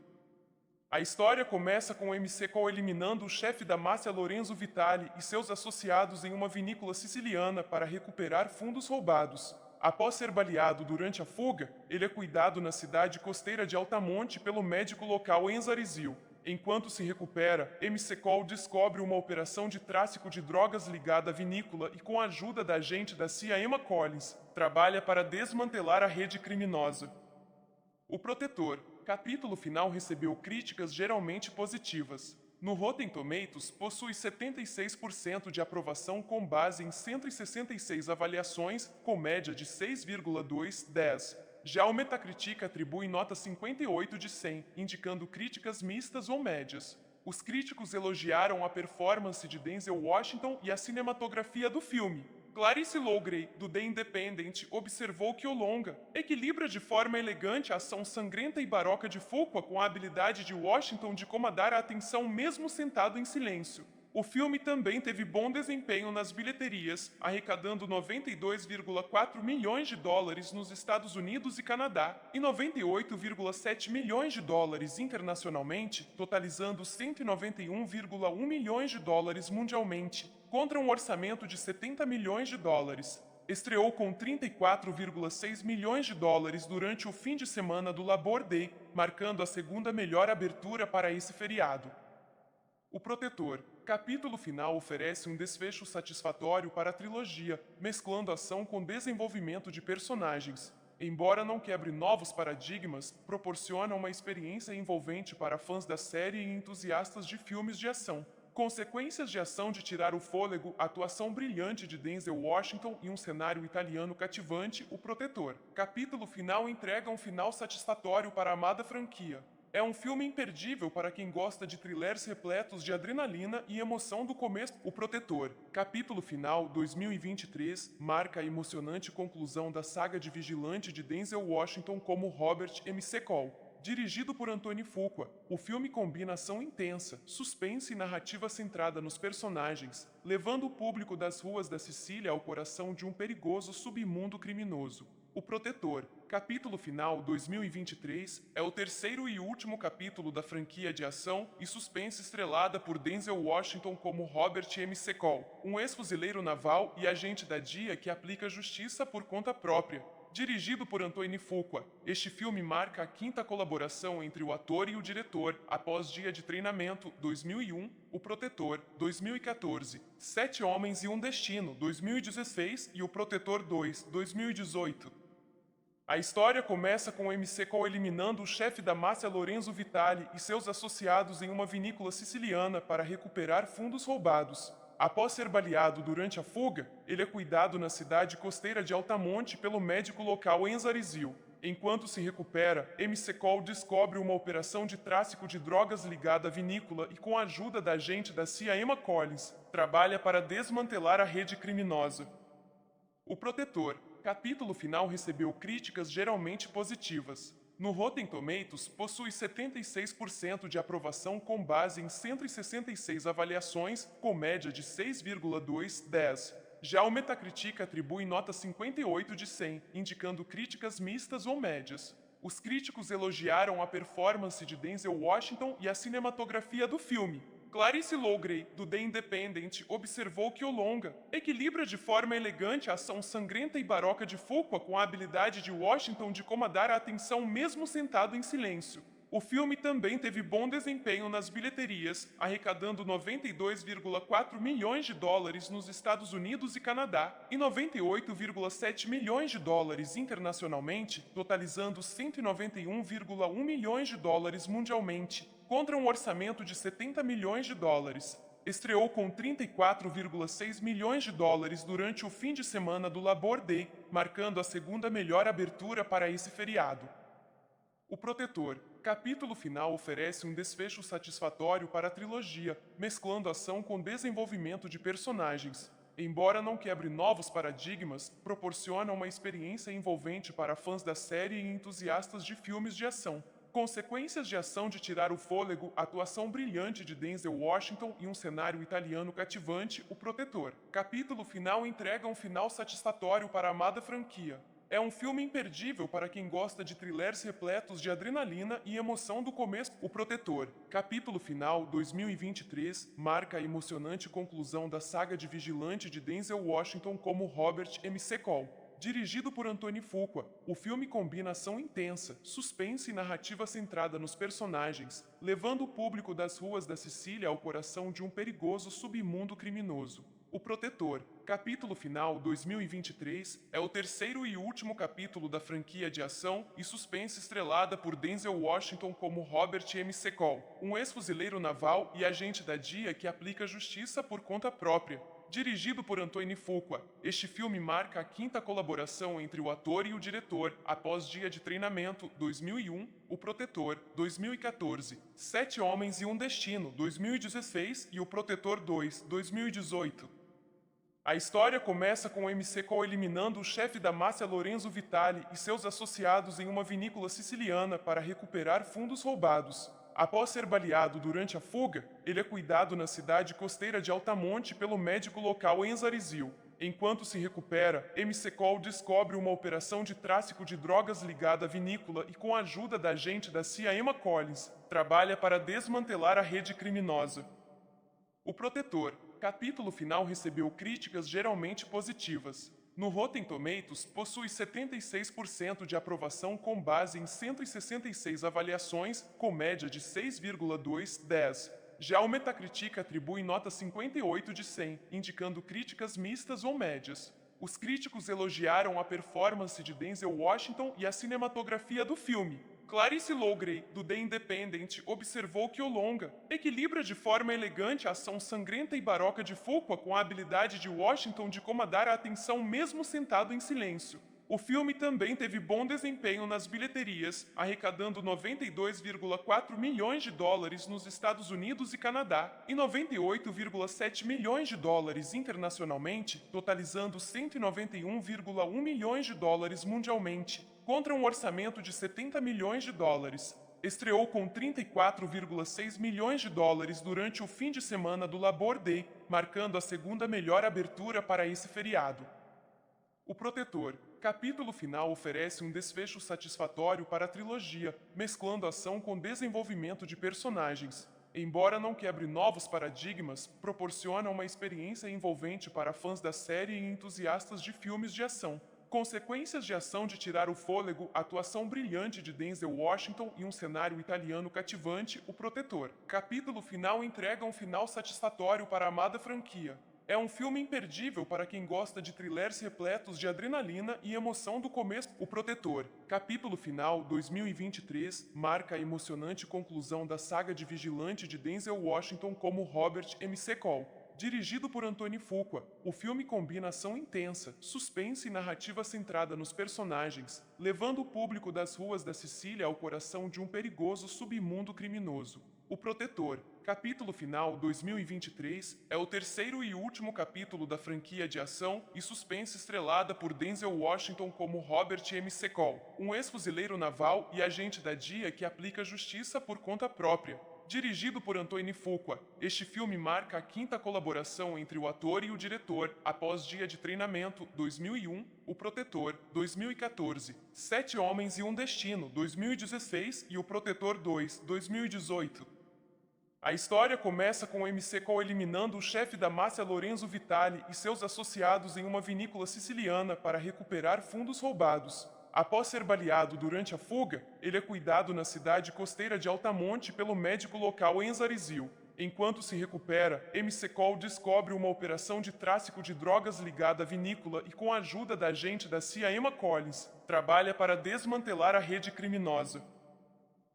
[SPEAKER 1] A história começa com o McCall eliminando o chefe da máfia Lorenzo Vitali e seus associados em uma vinícola siciliana para recuperar fundos roubados. Após ser baleado durante a fuga, ele é cuidado na cidade costeira de Altamonte pelo médico local Enzo Arizil. Enquanto se recupera, McCall descobre uma operação de tráfico de drogas ligada à vinícola e, com a ajuda da agente da CIA Emma Collins, trabalha para desmantelar a rede criminosa. O Protetor. Capítulo final recebeu críticas geralmente positivas. No Rotten Tomatoes, possui 76% de aprovação com base em 166 avaliações, com média de 6,2/10. Já o Metacritic atribui nota 58 de 100, indicando críticas mistas ou médias. Os críticos elogiaram a performance de Denzel Washington e a cinematografia do filme. Clarice Loughrey, do The Independent, observou que o longa equilibra de forma elegante a ação sangrenta e barroca de Fuqua com a habilidade de Washington de comandar a atenção mesmo sentado em silêncio. O filme também teve bom desempenho nas bilheterias, arrecadando 92,4 milhões de dólares nos Estados Unidos e Canadá e 98,7 milhões de dólares internacionalmente, totalizando 191,1 milhões de dólares mundialmente, contra um orçamento de 70 milhões de dólares. Estreou com 34,6 milhões de dólares durante o fim de semana do Labor Day, marcando a segunda melhor abertura para esse feriado. O Protetor. Capítulo final oferece um desfecho satisfatório para a trilogia, mesclando ação com desenvolvimento de personagens. Embora não quebre novos paradigmas, proporciona uma experiência envolvente para fãs da série e entusiastas de filmes de ação. Consequências de ação de tirar o fôlego, atuação brilhante de Denzel Washington e um cenário italiano cativante, O Protetor. Capítulo final entrega um final satisfatório para a amada franquia. É um filme imperdível para quem gosta de thrillers repletos de adrenalina e emoção do começo. O Protetor. Capítulo final 2023 marca a emocionante conclusão da saga de vigilante de Denzel Washington como Robert McCall. Dirigido por Anthony Fuqua, o filme combina ação intensa, suspense e narrativa centrada nos personagens, levando o público das ruas da Sicília ao coração de um perigoso submundo criminoso. O Protetor. Capítulo final 2023 é o terceiro e último capítulo da franquia de ação e suspense estrelada por Denzel Washington como Robert McCall, um ex-fuzileiro naval e agente da DIA que aplica justiça por conta própria. Dirigido por Anthony Fuqua, este filme marca a quinta colaboração entre o ator e o diretor após Dia de Treinamento 2001, O Protetor 2014, Sete Homens e um Destino 2016 e O Protetor 2 2018. A história começa com o McCall eliminando o chefe da máfia Lorenzo Vitali e seus associados em uma vinícola siciliana para recuperar fundos roubados. Após ser baleado durante a fuga, ele é cuidado na cidade costeira de Altamonte pelo médico local Enzo Arizil. Enquanto se recupera, McCall descobre uma operação de tráfico de drogas ligada à vinícola e, com a ajuda da agente da CIA Emma Collins, trabalha para desmantelar a rede criminosa. O Protetor. Capítulo final recebeu críticas geralmente positivas. No Rotten Tomatoes, possui 76% de aprovação com base em 166 avaliações, com média de 6,2/10. Já o Metacritic atribui nota 58 de 100, indicando críticas mistas ou médias. Os críticos elogiaram a performance de Denzel Washington e a cinematografia do filme. Clarice Loughrey, do The Independent, observou que o longa equilibra de forma elegante a ação sangrenta e barroca de Fuqua com a habilidade de Washington de comandar a atenção mesmo sentado em silêncio. O filme também teve bom desempenho nas bilheterias, arrecadando 92,4 milhões de dólares nos Estados Unidos e Canadá e 98,7 milhões de dólares internacionalmente, totalizando 191,1 milhões de dólares mundialmente, contra um orçamento de 70 milhões de dólares. Estreou com 34,6 milhões de dólares durante o fim de semana do Labor Day, marcando a segunda melhor abertura para esse feriado. O Protetor, capítulo final, oferece um desfecho satisfatório para a trilogia, mesclando ação com desenvolvimento de personagens. Embora não quebre novos paradigmas, proporciona uma experiência envolvente para fãs da série e entusiastas de filmes de ação. Consequências de ação de tirar o fôlego, atuação brilhante de Denzel Washington e um cenário italiano cativante, O Protetor. Capítulo final entrega um final satisfatório para a amada franquia. É um filme imperdível para quem gosta de thrillers repletos de adrenalina e emoção do começo. O Protetor. Capítulo final 2023 marca a emocionante conclusão da saga de vigilante de Denzel Washington como Robert McCall. Dirigido por Anthony Fuqua, o filme combina ação intensa, suspense e narrativa centrada nos personagens, levando o público das ruas da Sicília ao coração de um perigoso submundo criminoso. O Protetor, capítulo final 2023, é o terceiro e último capítulo da franquia de ação e suspense estrelada por Denzel Washington como Robert McCall, um ex-fuzileiro naval e agente da DIA que aplica justiça por conta própria. Dirigido por Anthony Fuqua, este filme marca a quinta colaboração entre o ator e o diretor, após Dia de Treinamento, 2001, O Protetor, 2014, Sete Homens e um Destino, 2016 e O Protetor 2, 2018. A história começa com o McCall eliminando o chefe da máfia Lorenzo Vitali e seus associados em uma vinícola siciliana para recuperar fundos roubados. Após ser baleado durante a fuga, ele é cuidado na cidade costeira de Altamonte pelo médico local Enzo Arizil. Enquanto se recupera, McCall descobre uma operação de tráfico de drogas ligada à vinícola e, com a ajuda da agente da CIA Emma Collins, trabalha para desmantelar a rede criminosa. O Protetor, capítulo final, recebeu críticas geralmente positivas. No Rotten Tomatoes, possui 76% de aprovação com base em 166 avaliações, com média de 6,2/10. Já o Metacritic atribui nota 58 de 100, indicando críticas mistas ou médias. Os críticos elogiaram a performance de Denzel Washington e a cinematografia do filme. Clarice Loughrey, do The Independent, observou que o longa equilibra de forma elegante a ação sangrenta e barroca de Fuqua com a habilidade de Washington de comandar a atenção mesmo sentado em silêncio. O filme também teve bom desempenho nas bilheterias, arrecadando 92,4 milhões de dólares nos Estados Unidos e Canadá e 98,7 milhões de dólares internacionalmente, totalizando 191,1 milhões de dólares mundialmente, contra um orçamento de 70 milhões de dólares. Estreou com 34,6 milhões de dólares durante o fim de semana do Labor Day, marcando a segunda melhor abertura para esse feriado. O Protetor, capítulo final, oferece um desfecho satisfatório para a trilogia, mesclando ação com desenvolvimento de personagens. Embora não quebre novos paradigmas, proporciona uma experiência envolvente para fãs da série e entusiastas de filmes de ação. Consequências de ação de tirar o fôlego, atuação brilhante de Denzel Washington e um cenário italiano cativante, O Protetor. Capítulo final entrega um final satisfatório para a amada franquia. É um filme imperdível para quem gosta de thrillers repletos de adrenalina e emoção do começo. O Protetor, capítulo final 2023, marca a emocionante conclusão da saga de vigilante de Denzel Washington como Robert McCall. Dirigido por Anthony Fuqua, o filme combina ação intensa, suspense e narrativa centrada nos personagens, levando o público das ruas da Sicília ao coração de um perigoso submundo criminoso. O Protetor, capítulo final 2023, é o terceiro e último capítulo da franquia de ação e suspense estrelada por Denzel Washington como Robert McCall, um ex-fuzileiro naval e agente da DIA que aplica justiça por conta própria. Dirigido por Antoine Fuqua, este filme marca a quinta colaboração entre o ator e o diretor após Dia de Treinamento, 2001, O Protetor, 2014, Sete Homens e um Destino, 2016 e O Protetor 2, 2018. A história começa com o MC Cole eliminando o chefe da máfia Lorenzo Vitali e seus associados em uma vinícola siciliana para recuperar fundos roubados. Após ser baleado durante a fuga, ele é cuidado na cidade costeira de Altamonte pelo médico local Enzo Arizil. Enquanto se recupera, MC Cole descobre uma operação de tráfico de drogas ligada à vinícola e, com a ajuda da agente da CIA Emma Collins, trabalha para desmantelar a rede criminosa.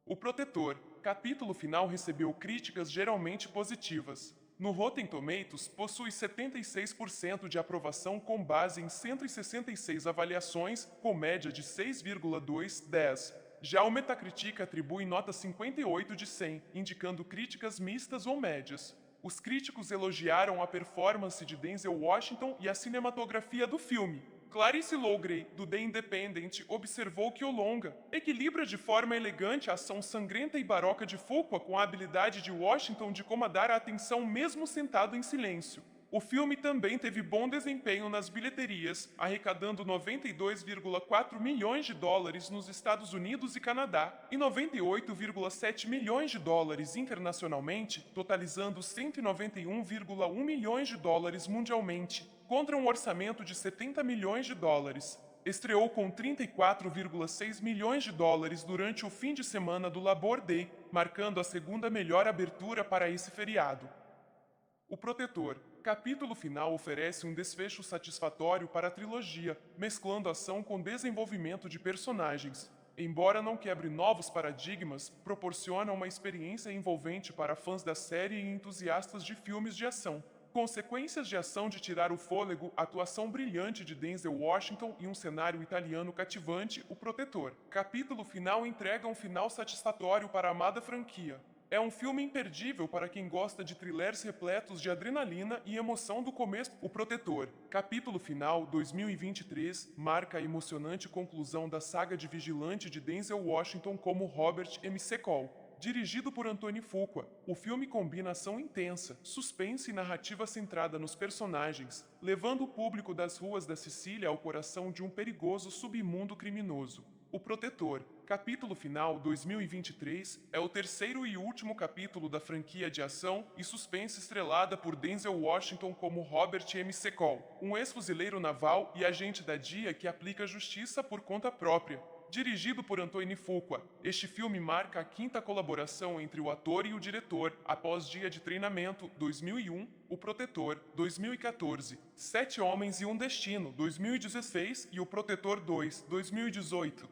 [SPEAKER 1] O Protetor, capítulo final, recebeu críticas geralmente positivas. No Rotten Tomatoes, possui 76% de aprovação com base em 166 avaliações, com média de 6,2/10. Já o Metacritic atribui nota 58 de 100, indicando críticas mistas ou médias. Os críticos elogiaram a performance de Denzel Washington e a cinematografia do filme. Clarice Loughrey, do The Independent, observou que o longa equilibra de forma elegante a ação sangrenta e baroca de Fuqua com a habilidade de Washington de comandar a atenção mesmo sentado em silêncio. O filme também teve bom desempenho nas bilheterias, arrecadando 92,4 milhões de dólares nos Estados Unidos e Canadá e 98,7 milhões de dólares internacionalmente, totalizando 191,1 milhões de dólares mundialmente, contra um orçamento de 70 milhões de dólares. Estreou com 34,6 milhões de dólares durante o fim de semana do Labor Day, marcando a segunda melhor abertura para esse feriado. O Protetor, capítulo final, oferece um desfecho satisfatório para a trilogia, mesclando ação com desenvolvimento de personagens. Embora não quebre novos paradigmas, proporciona uma experiência envolvente para fãs da série e entusiastas de filmes de ação. Consequências de ação de tirar o fôlego, atuação brilhante de Denzel Washington e um cenário italiano cativante, O Protetor. Capítulo final entrega um final satisfatório para a amada franquia. É um filme imperdível para quem gosta de thrillers repletos de adrenalina e emoção do começo. O Protetor, capítulo final, 2023, marca a emocionante conclusão da saga de vigilante de Denzel Washington como Robert MC Cole. Dirigido por Antoine Fuqua, o filme combina ação intensa, suspense e narrativa centrada nos personagens, levando o público das ruas da Sicília ao coração de um perigoso submundo criminoso. O Protetor, capítulo final 2023, é o terceiro e último capítulo da franquia de ação e suspense estrelada por Denzel Washington como Robert MC Cole, um ex-fuzileiro naval e agente da DIA que aplica justiça por conta própria. Dirigido por Antoine Fuqua, este filme marca a quinta colaboração entre o ator e o diretor após Dia de Treinamento, 2001, O Protetor, 2014, Sete Homens e um Destino, 2016 e O Protetor 2, 2018.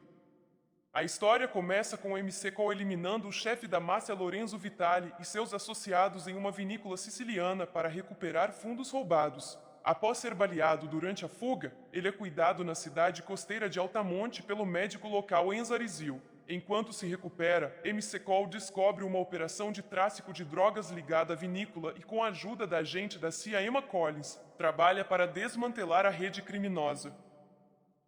[SPEAKER 1] A história começa com o MC Cole eliminando o chefe da máfia Lorenzo Vitali e seus associados em uma vinícola siciliana para recuperar fundos roubados. Após ser baleado durante a fuga, ele é cuidado na cidade costeira de Altamonte pelo médico local Enzo Arizil. Enquanto se recupera, MC Cole descobre uma operação de tráfico de drogas ligada à vinícola e, com a ajuda da agente da CIA Emma Collins, trabalha para desmantelar a rede criminosa.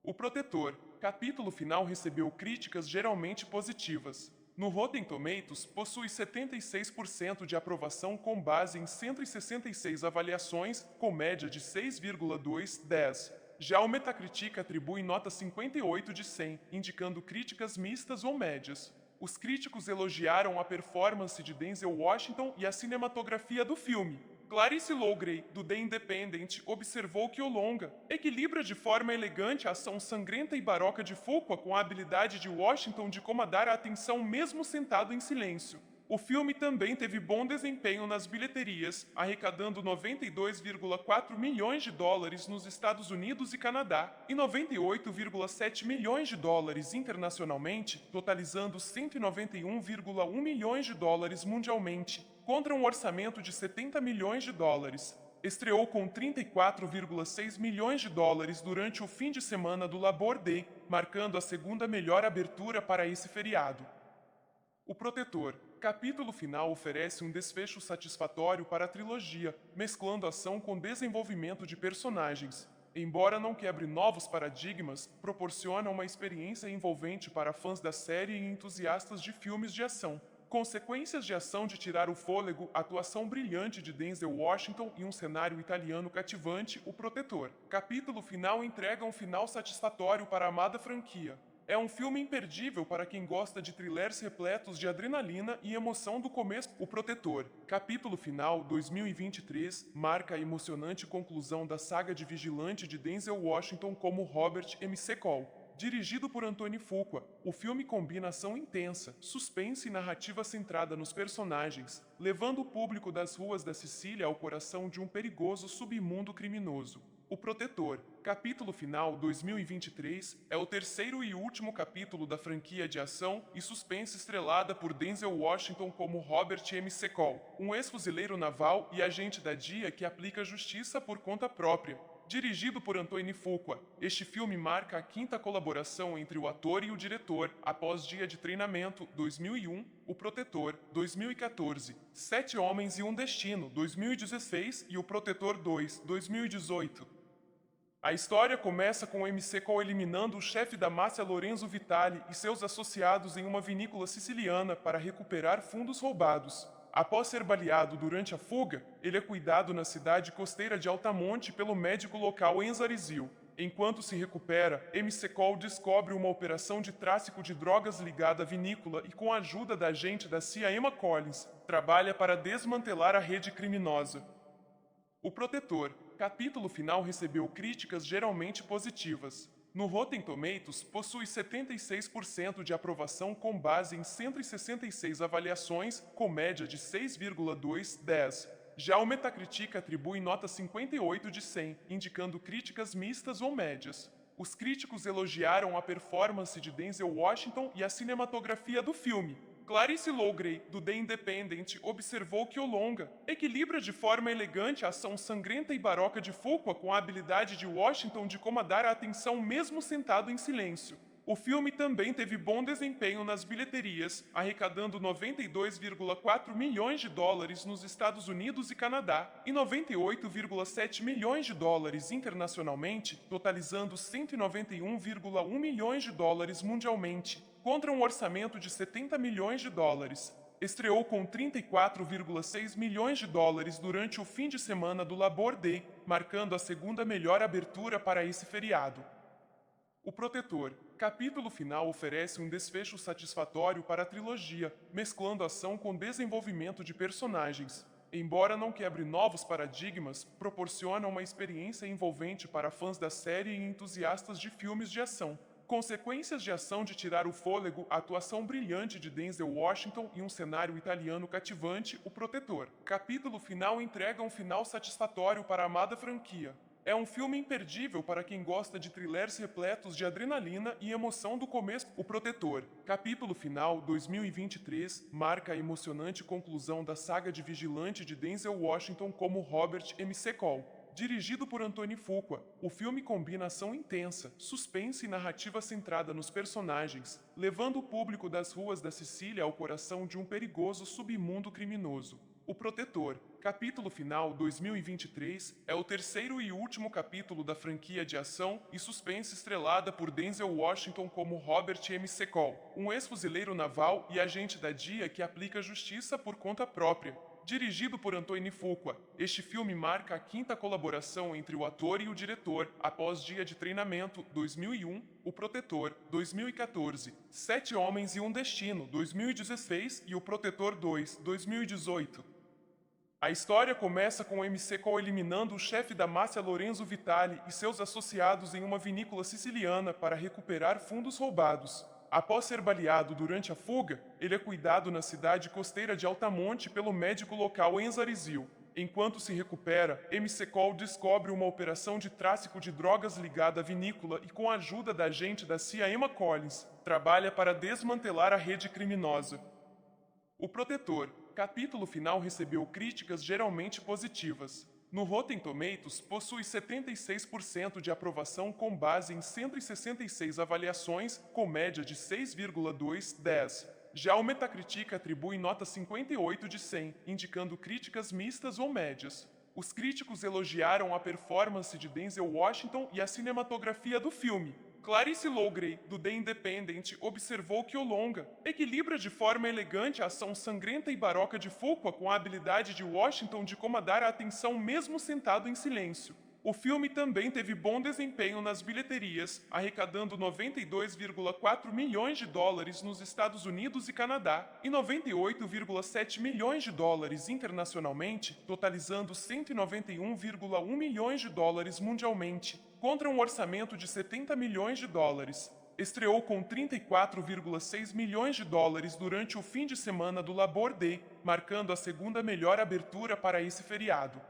[SPEAKER 1] O Protetor, capítulo final, recebeu críticas geralmente positivas. No Rotten Tomatoes, possui 76% de aprovação com base em 166 avaliações, com média de 6,2/10. Já o Metacritic atribui nota 58 de 100, indicando críticas mistas ou médias. Os críticos elogiaram a performance de Denzel Washington e a cinematografia do filme. Clarice Loughrey, do The Independent, observou que o longa equilibra de forma elegante a ação sangrenta e baroca de Fuqua com a habilidade de Washington de comandar a atenção mesmo sentado em silêncio. O filme também teve bom desempenho nas bilheterias, arrecadando 92,4 milhões de dólares nos Estados Unidos e Canadá e 98,7 milhões de dólares internacionalmente, totalizando 191,1 milhões de dólares mundialmente, contra um orçamento de 70 milhões de dólares. Estreou com 34,6 milhões de dólares durante o fim de semana do Labor Day, marcando a segunda melhor abertura para esse feriado. O Protetor, capítulo final, oferece um desfecho satisfatório para a trilogia, mesclando ação com desenvolvimento de personagens. Embora não quebre novos paradigmas, proporciona uma experiência envolvente para fãs da série e entusiastas de filmes de ação. Consequências de ação de tirar o fôlego, atuação brilhante de Denzel Washington e um cenário italiano cativante, O Protetor. Capítulo final entrega um final satisfatório para a amada franquia. É um filme imperdível para quem gosta de thrillers repletos de adrenalina e emoção do começo. O Protetor. Capítulo final 2023 marca a emocionante conclusão da saga de vigilante de Denzel Washington como Robert McCall. Dirigido por Anthony Fuqua, o filme combina ação intensa, suspense e narrativa centrada nos personagens, levando o público das ruas da Sicília ao coração de um perigoso submundo criminoso. O Protetor, capítulo final 2023, é o terceiro e último capítulo da franquia de ação e suspense estrelada por Denzel Washington como Robert McCall, um ex-fuzileiro naval e agente da DIA que aplica justiça por conta própria. Dirigido por Anthony Fuqua, este filme marca a quinta colaboração entre o ator e o diretor, após Dia de Treinamento, 2001, O Protetor, 2014, Sete Homens e um Destino, 2016 e O Protetor 2, 2018. A história começa com o McCall eliminando o chefe da máfia Lorenzo Vitali e seus associados em uma vinícola siciliana para recuperar fundos roubados. Após ser baleado durante a fuga, ele é cuidado na cidade costeira de Altamonte pelo médico local Enzo Arizil. Enquanto se recupera, McCall descobre uma operação de tráfico de drogas ligada à vinícola e, com a ajuda da agente da CIA Emma Collins, trabalha para desmantelar a rede criminosa. O Protetor, capítulo final, recebeu críticas geralmente positivas. No Rotten Tomatoes, possui 76% de aprovação com base em 166 avaliações, com média de 6,2/10. Já o Metacritic atribui nota 58 de 100, indicando críticas mistas ou médias. Os críticos elogiaram a performance de Denzel Washington e a cinematografia do filme. Clarice Loughrey, do The Independent, observou que o longa equilibra de forma elegante a ação sangrenta e barroca de Fuqua com a habilidade de Washington de comandar a atenção mesmo sentado em silêncio. O filme também teve bom desempenho nas bilheterias, arrecadando 92,4 milhões de dólares nos Estados Unidos e Canadá e 98,7 milhões de dólares internacionalmente, totalizando 191,1 milhões de dólares mundialmente, contra um orçamento de 70 milhões de dólares. Estreou com 34,6 milhões de dólares durante o fim de semana do Labor Day, marcando a segunda melhor abertura para esse feriado. O Protetor, capítulo final, oferece um desfecho satisfatório para a trilogia, mesclando ação com desenvolvimento de personagens. Embora não quebre novos paradigmas, proporciona uma experiência envolvente para fãs da série e entusiastas de filmes de ação. Consequências de ação de tirar o fôlego, a atuação brilhante de Denzel Washington e um cenário italiano cativante, O Protetor. Capítulo final entrega um final satisfatório para a amada franquia. É um filme imperdível para quem gosta de thrillers repletos de adrenalina e emoção do começo. O Protetor. Capítulo final 2023 marca a emocionante conclusão da saga de vigilante de Denzel Washington como Robert McCall. Dirigido por Anthony Fuqua, o filme combina ação intensa, suspense e narrativa centrada nos personagens, levando o público das ruas da Sicília ao coração de um perigoso submundo criminoso. O Protetor, capítulo final 2023, é o terceiro e último capítulo da franquia de ação e suspense estrelada por Denzel Washington como Robert McCall, um ex-fuzileiro naval e agente da DIA que aplica justiça por conta própria. Dirigido por Anthony Fuqua, este filme marca a quinta colaboração entre o ator e o diretor, após Dia de Treinamento, 2001, O Protetor, 2014, Sete Homens e um Destino, 2016 e O Protetor 2, 2018. A história começa com o McCall eliminando o chefe da máfia Lorenzo Vitali e seus associados em uma vinícola siciliana para recuperar fundos roubados. Após ser baleado durante a fuga, ele é cuidado na cidade costeira de Altamonte pelo médico local Enzo Arizil. Enquanto se recupera, McCall descobre uma operação de tráfico de drogas ligada à vinícola e, com a ajuda da agente da CIA Emma Collins, trabalha para desmantelar a rede criminosa. O Protetor, capítulo final, recebeu críticas geralmente positivas. No Rotten Tomatoes, possui 76% de aprovação com base em 166 avaliações, com média de 6,2/10. Já o Metacritic atribui nota 58 de 100, indicando críticas mistas ou médias. Os críticos elogiaram a performance de Denzel Washington e a cinematografia do filme. Clarice Loughray, do The Independent, observou que o longa equilibra de forma elegante a ação sangrenta e baroca de Fuqua com a habilidade de Washington de comandar a atenção mesmo sentado em silêncio. O filme também teve bom desempenho nas bilheterias, arrecadando 92,4 milhões de dólares nos Estados Unidos e Canadá e 98,7 milhões de dólares internacionalmente, totalizando 191,1 milhões de dólares mundialmente, contra um orçamento de 70 milhões de dólares. Estreou com 34,6 milhões de dólares durante o fim de semana do Labor Day, marcando a segunda melhor abertura para esse feriado.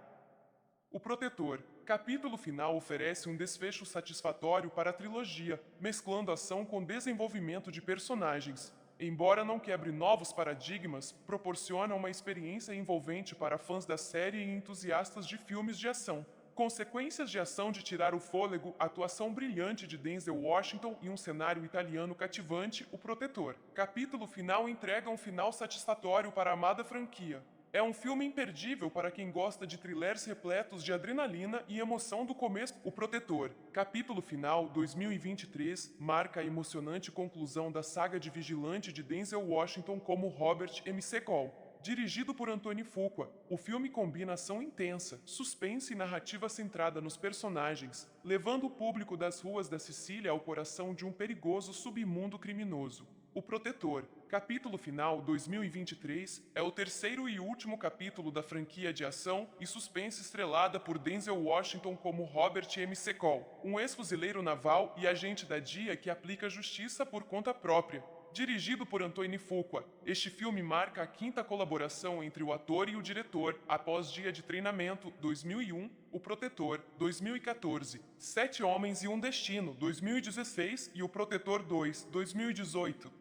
[SPEAKER 1] O Protetor. Capítulo final oferece um desfecho satisfatório para a trilogia, mesclando ação com desenvolvimento de personagens. Embora não quebre novos paradigmas, proporciona uma experiência envolvente para fãs da série e entusiastas de filmes de ação. Consequências de ação de tirar o fôlego, atuação brilhante de Denzel Washington e um cenário italiano cativante, O Protetor. Capítulo final entrega um final satisfatório para a amada franquia. É um filme imperdível para quem gosta de thrillers repletos de adrenalina e emoção do começo. O Protetor. Capítulo final 2023 marca a emocionante conclusão da saga de vigilante de Denzel Washington como Robert McCall. Dirigido por Anthony Fuqua, o filme combina ação intensa, suspense e narrativa centrada nos personagens, levando o público das ruas da Sicília ao coração de um perigoso submundo criminoso. O Protetor. Capítulo final 2023 é o terceiro e último capítulo da franquia de ação e suspense estrelada por Denzel Washington como Robert McCall, um ex-fuzileiro naval e agente da DIA que aplica justiça por conta própria. Dirigido por Anthony Fuqua, este filme marca a quinta colaboração entre o ator e o diretor após Dia de Treinamento, 2001, O Protetor, 2014, Sete Homens e um Destino, 2016 e O Protetor 2, 2018.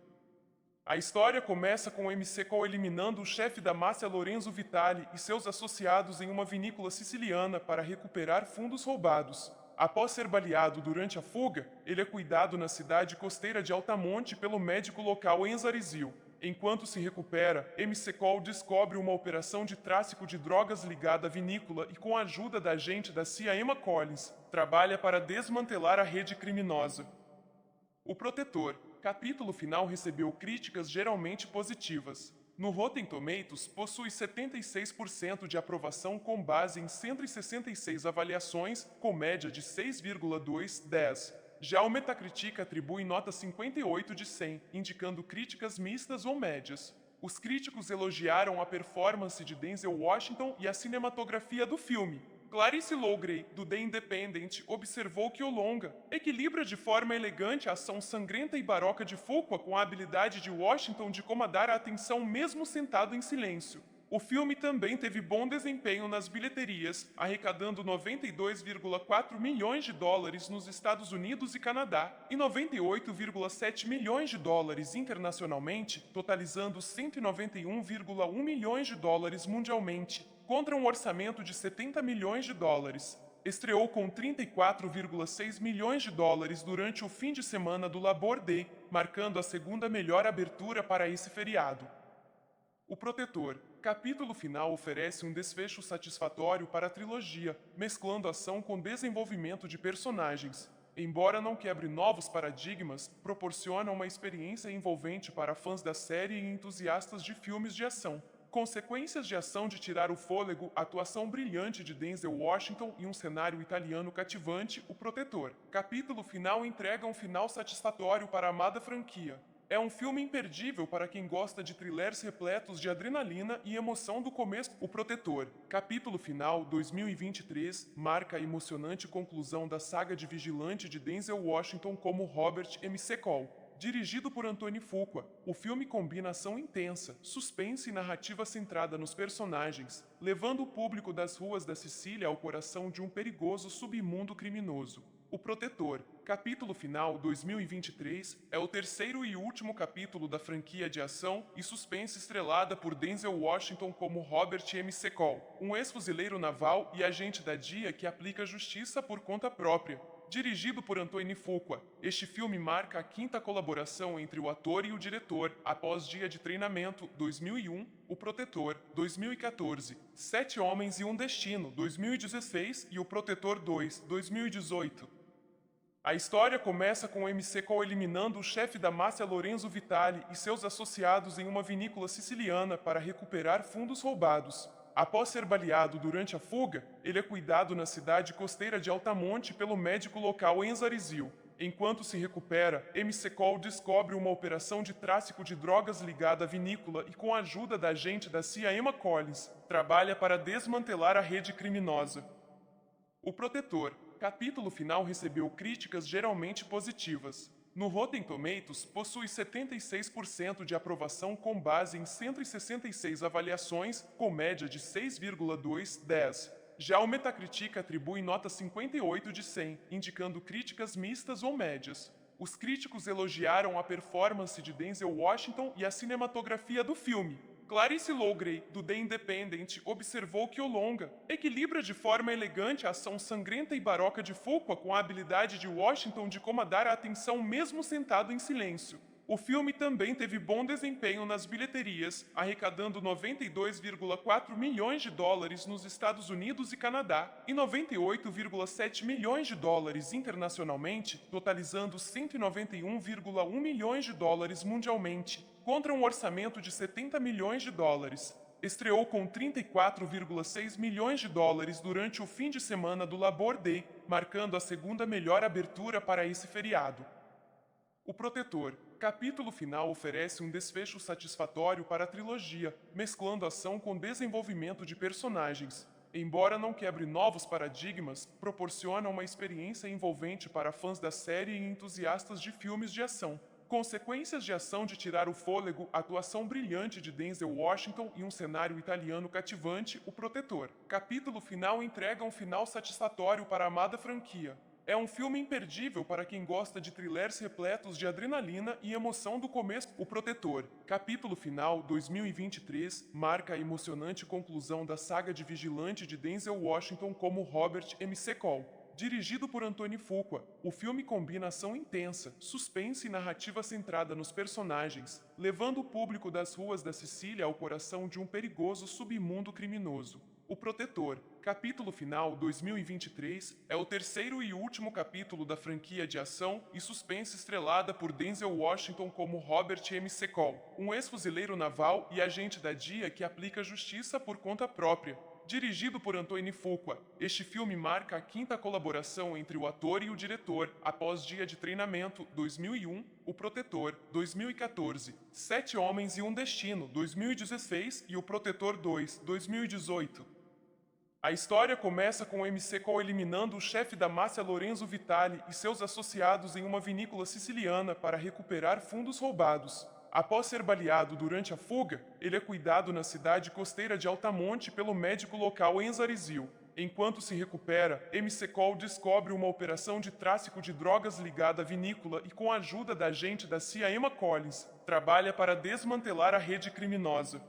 [SPEAKER 1] A história começa com McCall eliminando o chefe da máfia Lorenzo Vitali e seus associados em uma vinícola siciliana para recuperar fundos roubados. Após ser baleado durante a fuga, ele é cuidado na cidade costeira de Altamonte pelo médico local Enzo Arizil. Enquanto se recupera, McCall descobre uma operação de tráfico de drogas ligada à vinícola e, com a ajuda da agente da CIA Emma Collins, trabalha para desmantelar a rede criminosa. O Protetor. Capítulo final recebeu críticas geralmente positivas. No Rotten Tomatoes, possui 76% de aprovação com base em 166 avaliações, com média de 6,2/10. Já o Metacritic atribui nota 58 de 100, indicando críticas mistas ou médias. Os críticos elogiaram a performance de Denzel Washington e a cinematografia do filme. Clarice Loughray, do The Independent, observou que o longa equilibra de forma elegante a ação sangrenta e baroca de Fuqua com a habilidade de Washington de comandar a atenção mesmo sentado em silêncio. O filme também teve bom desempenho nas bilheterias, arrecadando 92,4 milhões de dólares nos Estados Unidos e Canadá e 98,7 milhões de dólares internacionalmente, totalizando 191,1 milhões de dólares mundialmente, contra um orçamento de 70 milhões de dólares. Estreou com 34,6 milhões de dólares durante o fim de semana do Labor Day, marcando a segunda melhor abertura para esse feriado. O Protetor. Capítulo final oferece um desfecho satisfatório para a trilogia, mesclando ação com desenvolvimento de personagens. Embora não quebre novos paradigmas, proporciona uma experiência envolvente para fãs da série e entusiastas de filmes de ação. Consequências de ação de tirar o fôlego, atuação brilhante de Denzel Washington e um cenário italiano cativante, O Protetor. Capítulo final entrega um final satisfatório para a amada franquia. É um filme imperdível para quem gosta de thrillers repletos de adrenalina e emoção do começo. O Protetor. Capítulo final 2023 marca a emocionante conclusão da saga de vigilante de Denzel Washington como Robert McCall. Dirigido por Anthony Fuqua, o filme combina ação intensa, suspense e narrativa centrada nos personagens, levando o público das ruas da Sicília ao coração de um perigoso submundo criminoso. O Protetor. Capítulo final 2023 é o terceiro e último capítulo da franquia de ação e suspense estrelada por Denzel Washington como Robert McCall, um ex-fuzileiro naval e agente da DIA que aplica justiça por conta própria. Dirigido por Anthony Fuqua, este filme marca a quinta colaboração entre o ator e o diretor após Dia de Treinamento, 2001, O Protetor, 2014, Sete Homens e um Destino, 2016 e O Protetor 2, 2018. A história começa com o MC Cole eliminando o chefe da máfia Lorenzo Vitali e seus associados em uma vinícola siciliana para recuperar fundos roubados. Após ser baleado durante a fuga, ele é cuidado na cidade costeira de Altamonte pelo médico local Enzo Arizil. Enquanto se recupera, MC Cole descobre uma operação de tráfico de drogas ligada à vinícola e, com a ajuda da agente da CIA Emma Collins, trabalha para desmantelar a rede criminosa. O Protetor. Capítulo final recebeu críticas geralmente positivas. No Rotten Tomatoes, possui 76% de aprovação com base em 166 avaliações, com média de 6,2/10. Já o Metacritic atribui nota 58 de 100, indicando críticas mistas ou médias. Os críticos elogiaram a performance de Denzel Washington e a cinematografia do filme. Clarice Loughrey, do The Independent, observou que o longa equilibra de forma elegante a ação sangrenta e baroca de Fuqua com a habilidade de Washington de comandar a atenção mesmo sentado em silêncio. O filme também teve bom desempenho nas bilheterias, arrecadando 92,4 milhões de dólares nos Estados Unidos e Canadá e 98,7 milhões de dólares internacionalmente, totalizando 191,1 milhões de dólares mundialmente, contra um orçamento de 70 milhões de dólares. Estreou com 34,6 milhões de dólares durante o fim de semana do Labor Day, marcando a segunda melhor abertura para esse feriado. O Protetor. Capítulo final oferece um desfecho satisfatório para a trilogia, mesclando ação com desenvolvimento de personagens. Embora não quebre novos paradigmas, proporciona uma experiência envolvente para fãs da série e entusiastas de filmes de ação. Consequências de ação de tirar o fôlego, atuação brilhante de Denzel Washington e um cenário italiano cativante, O Protetor. Capítulo final entrega um final satisfatório para a amada franquia. É um filme imperdível para quem gosta de thrillers repletos de adrenalina e emoção do começo. O Protetor. Capítulo final 2023 marca a emocionante conclusão da saga de vigilante de Denzel Washington como Robert MC Cole. Dirigido por Antoine Fuqua, o filme combina ação intensa, suspense e narrativa centrada nos personagens, levando o público das ruas da Sicília ao coração de um perigoso submundo criminoso. O Protetor. Capítulo final 2023 é o terceiro e último capítulo da franquia de ação e suspense estrelada por Denzel Washington como Robert MC Cole, um ex-fuzileiro naval e agente da DIA que aplica justiça por conta própria. Dirigido por Antoine Fuqua, este filme marca a quinta colaboração entre o ator e o diretor, após Dia de Treinamento, 2001, O Protetor, 2014, Sete Homens e um Destino, 2016 e O Protetor 2, 2018. A história começa com o MC Cole eliminando o chefe da máfia Lorenzo Vitali e seus associados em uma vinícola siciliana para recuperar fundos roubados. Após ser baleado durante a fuga, ele é cuidado na cidade costeira de Altamonte pelo médico local Enzo Arizil. Enquanto se recupera, MC Cole descobre uma operação de tráfico de drogas ligada à vinícola e, com a ajuda da agente da CIA Emma Collins, trabalha para desmantelar a rede criminosa.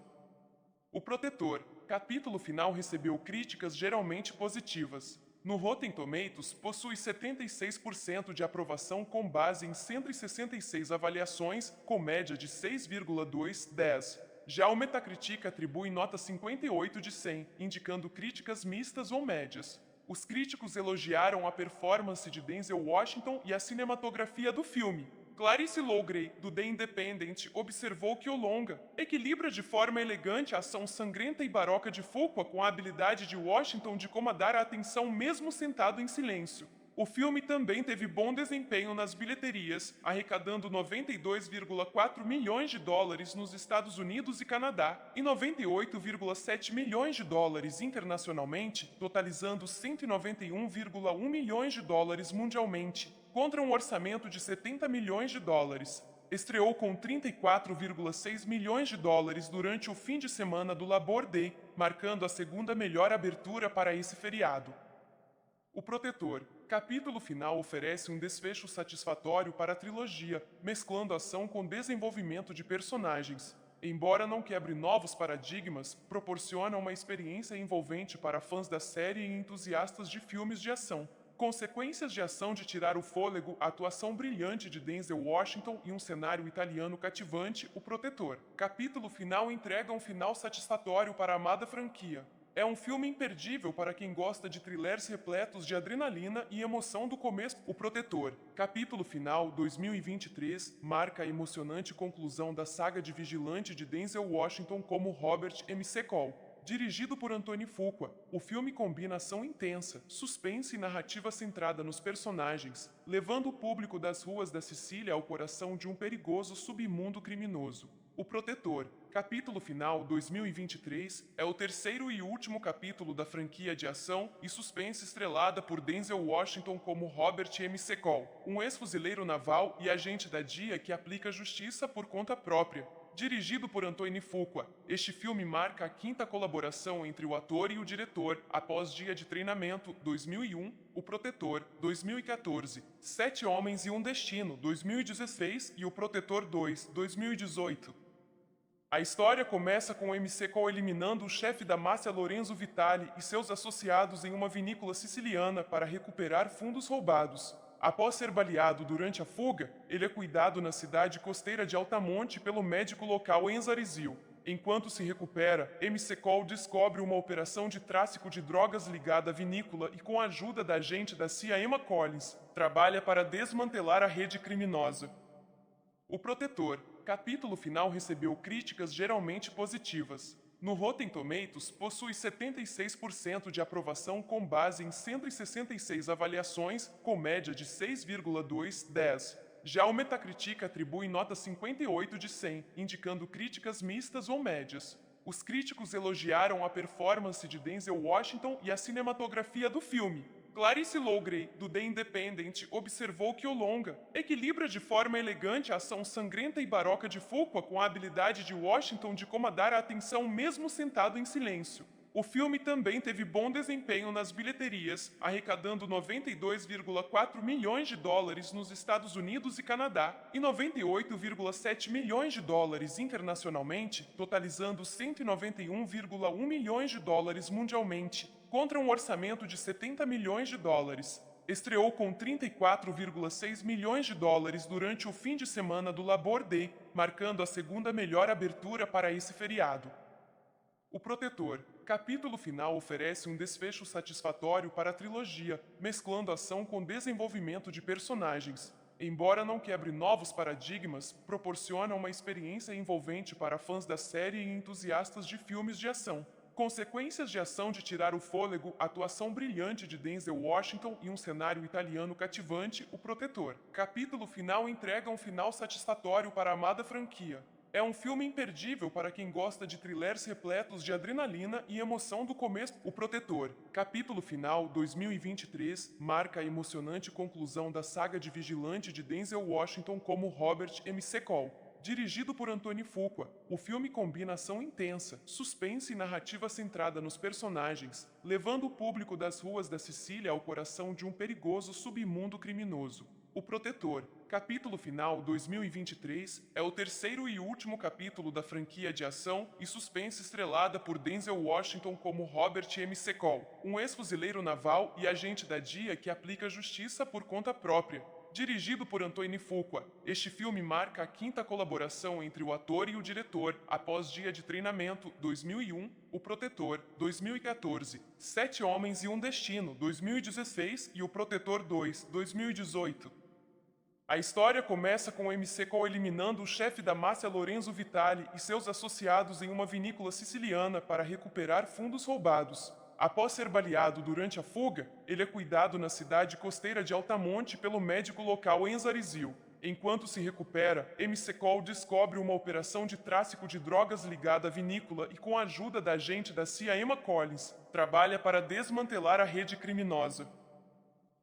[SPEAKER 1] O Protetor. Capítulo final recebeu críticas geralmente positivas. No Rotten Tomatoes, possui 76% de aprovação com base em 166 avaliações, com média de 6,2/10. Já o Metacritic atribui nota 58 de 100, indicando críticas mistas ou médias. Os críticos elogiaram a performance de Denzel Washington e a cinematografia do filme. Clarice Loughrey, do The Independent, observou que o longa equilibra de forma elegante a ação sangrenta e baroca de Fuqua com a habilidade de Washington de comandar a atenção mesmo sentado em silêncio. O filme também teve bom desempenho nas bilheterias, arrecadando 92,4 milhões de dólares nos Estados Unidos e Canadá e 98,7 milhões de dólares internacionalmente, totalizando 191,1 milhões de dólares mundialmente, contra um orçamento de 70 milhões de dólares. Estreou com 34,6 milhões de dólares durante o fim de semana do Labor Day, marcando a segunda melhor abertura para esse feriado. O Protetor. Capítulo final oferece um desfecho satisfatório para a trilogia, mesclando ação com desenvolvimento de personagens. Embora não quebre novos paradigmas, proporciona uma experiência envolvente para fãs da série e entusiastas de filmes de ação. Consequências de ação de tirar o fôlego, a atuação brilhante de Denzel Washington e um cenário italiano cativante, O Protetor. Capítulo final entrega um final satisfatório para a amada franquia. É um filme imperdível para quem gosta de thrillers repletos de adrenalina e emoção do começo. O Protetor. Capítulo final 2023 marca a emocionante conclusão da saga de Vigilante de Denzel Washington como Robert McCall. Dirigido por Anthony Fuqua, o filme combina ação intensa, suspense e narrativa centrada nos personagens, levando o público das ruas da Sicília ao coração de um perigoso submundo criminoso. O Protetor, capítulo final 2023, é o terceiro e último capítulo da franquia de ação e suspense estrelada por Denzel Washington como Robert McCall, um ex-fuzileiro naval e agente da DIA que aplica justiça por conta própria. Dirigido por Anthony Fuqua, este filme marca a quinta colaboração entre o ator e o diretor após Dia de Treinamento 2001, O Protetor 2014, Sete Homens e um Destino 2016 e O Protetor 2 2018. A história começa com o McCall eliminando o chefe da máfia Lorenzo Vitali e seus associados em uma vinícola siciliana para recuperar fundos roubados. Após ser baleado durante a fuga, ele é cuidado na cidade costeira de Altamonte pelo médico local Enzo Arizil. Enquanto se recupera, McCall descobre uma operação de tráfico de drogas ligada à vinícola e, com a ajuda da agente da CIA Emma Collins, trabalha para desmantelar a rede criminosa. O Protetor. Capítulo final recebeu críticas geralmente positivas. No Rotten Tomatoes, possui 76% de aprovação com base em 166 avaliações, com média de 6,2/10. Já o Metacritic atribui nota 58 de 100, indicando críticas mistas ou médias. Os críticos elogiaram a performance de Denzel Washington e a cinematografia do filme. Clarice Loughrey, do The Independent, observou que o longa equilibra de forma elegante a ação sangrenta e baroca de Fuqua com a habilidade de Washington de comandar a atenção mesmo sentado em silêncio. O filme também teve bom desempenho nas bilheterias, arrecadando 92,4 milhões de dólares nos Estados Unidos e Canadá e 98,7 milhões de dólares internacionalmente, totalizando 191,1 milhões de dólares mundialmente, contra um orçamento de 70 milhões de dólares. Estreou com 34,6 milhões de dólares durante o fim de semana do Labor Day, marcando a segunda melhor abertura para esse feriado. O Protetor. Capítulo final oferece um desfecho satisfatório para a trilogia, mesclando ação com desenvolvimento de personagens. Embora não quebre novos paradigmas, proporciona uma experiência envolvente para fãs da série e entusiastas de filmes de ação. Consequências de ação de tirar o fôlego, atuação brilhante de Denzel Washington e um cenário italiano cativante, O Protetor. Capítulo final entrega um final satisfatório para a amada franquia. É um filme imperdível para quem gosta de thrillers repletos de adrenalina e emoção do começo. O Protetor. Capítulo final 2023 marca a emocionante conclusão da saga de Vigilante de Denzel Washington como Robert McCall. Dirigido por Anthony Fuqua, o filme combina ação intensa, suspense e narrativa centrada nos personagens, levando o público das ruas da Sicília ao coração de um perigoso submundo criminoso. O Protetor. Capítulo final 2023 é o terceiro e último capítulo da franquia de ação e suspense estrelada por Denzel Washington como Robert McCall, um ex-fuzileiro naval e agente da DIA que aplica justiça por conta própria. Dirigido por Anthony Fuqua, este filme marca a quinta colaboração entre o ator e o diretor após Dia de Treinamento 2001, O Protetor 2014, Sete Homens e um Destino 2016 e O Protetor 2 2018. A história começa com o McCall eliminando o chefe da máfia Lorenzo Vitali e seus associados em uma vinícola siciliana para recuperar fundos roubados. Após ser baleado durante a fuga, ele é cuidado na cidade costeira de Altamonte pelo médico local Enzo Arizil. Enquanto se recupera, McCall descobre uma operação de tráfico de drogas ligada à vinícola e, com a ajuda da agente da CIA Emma Collins, trabalha para desmantelar a rede criminosa.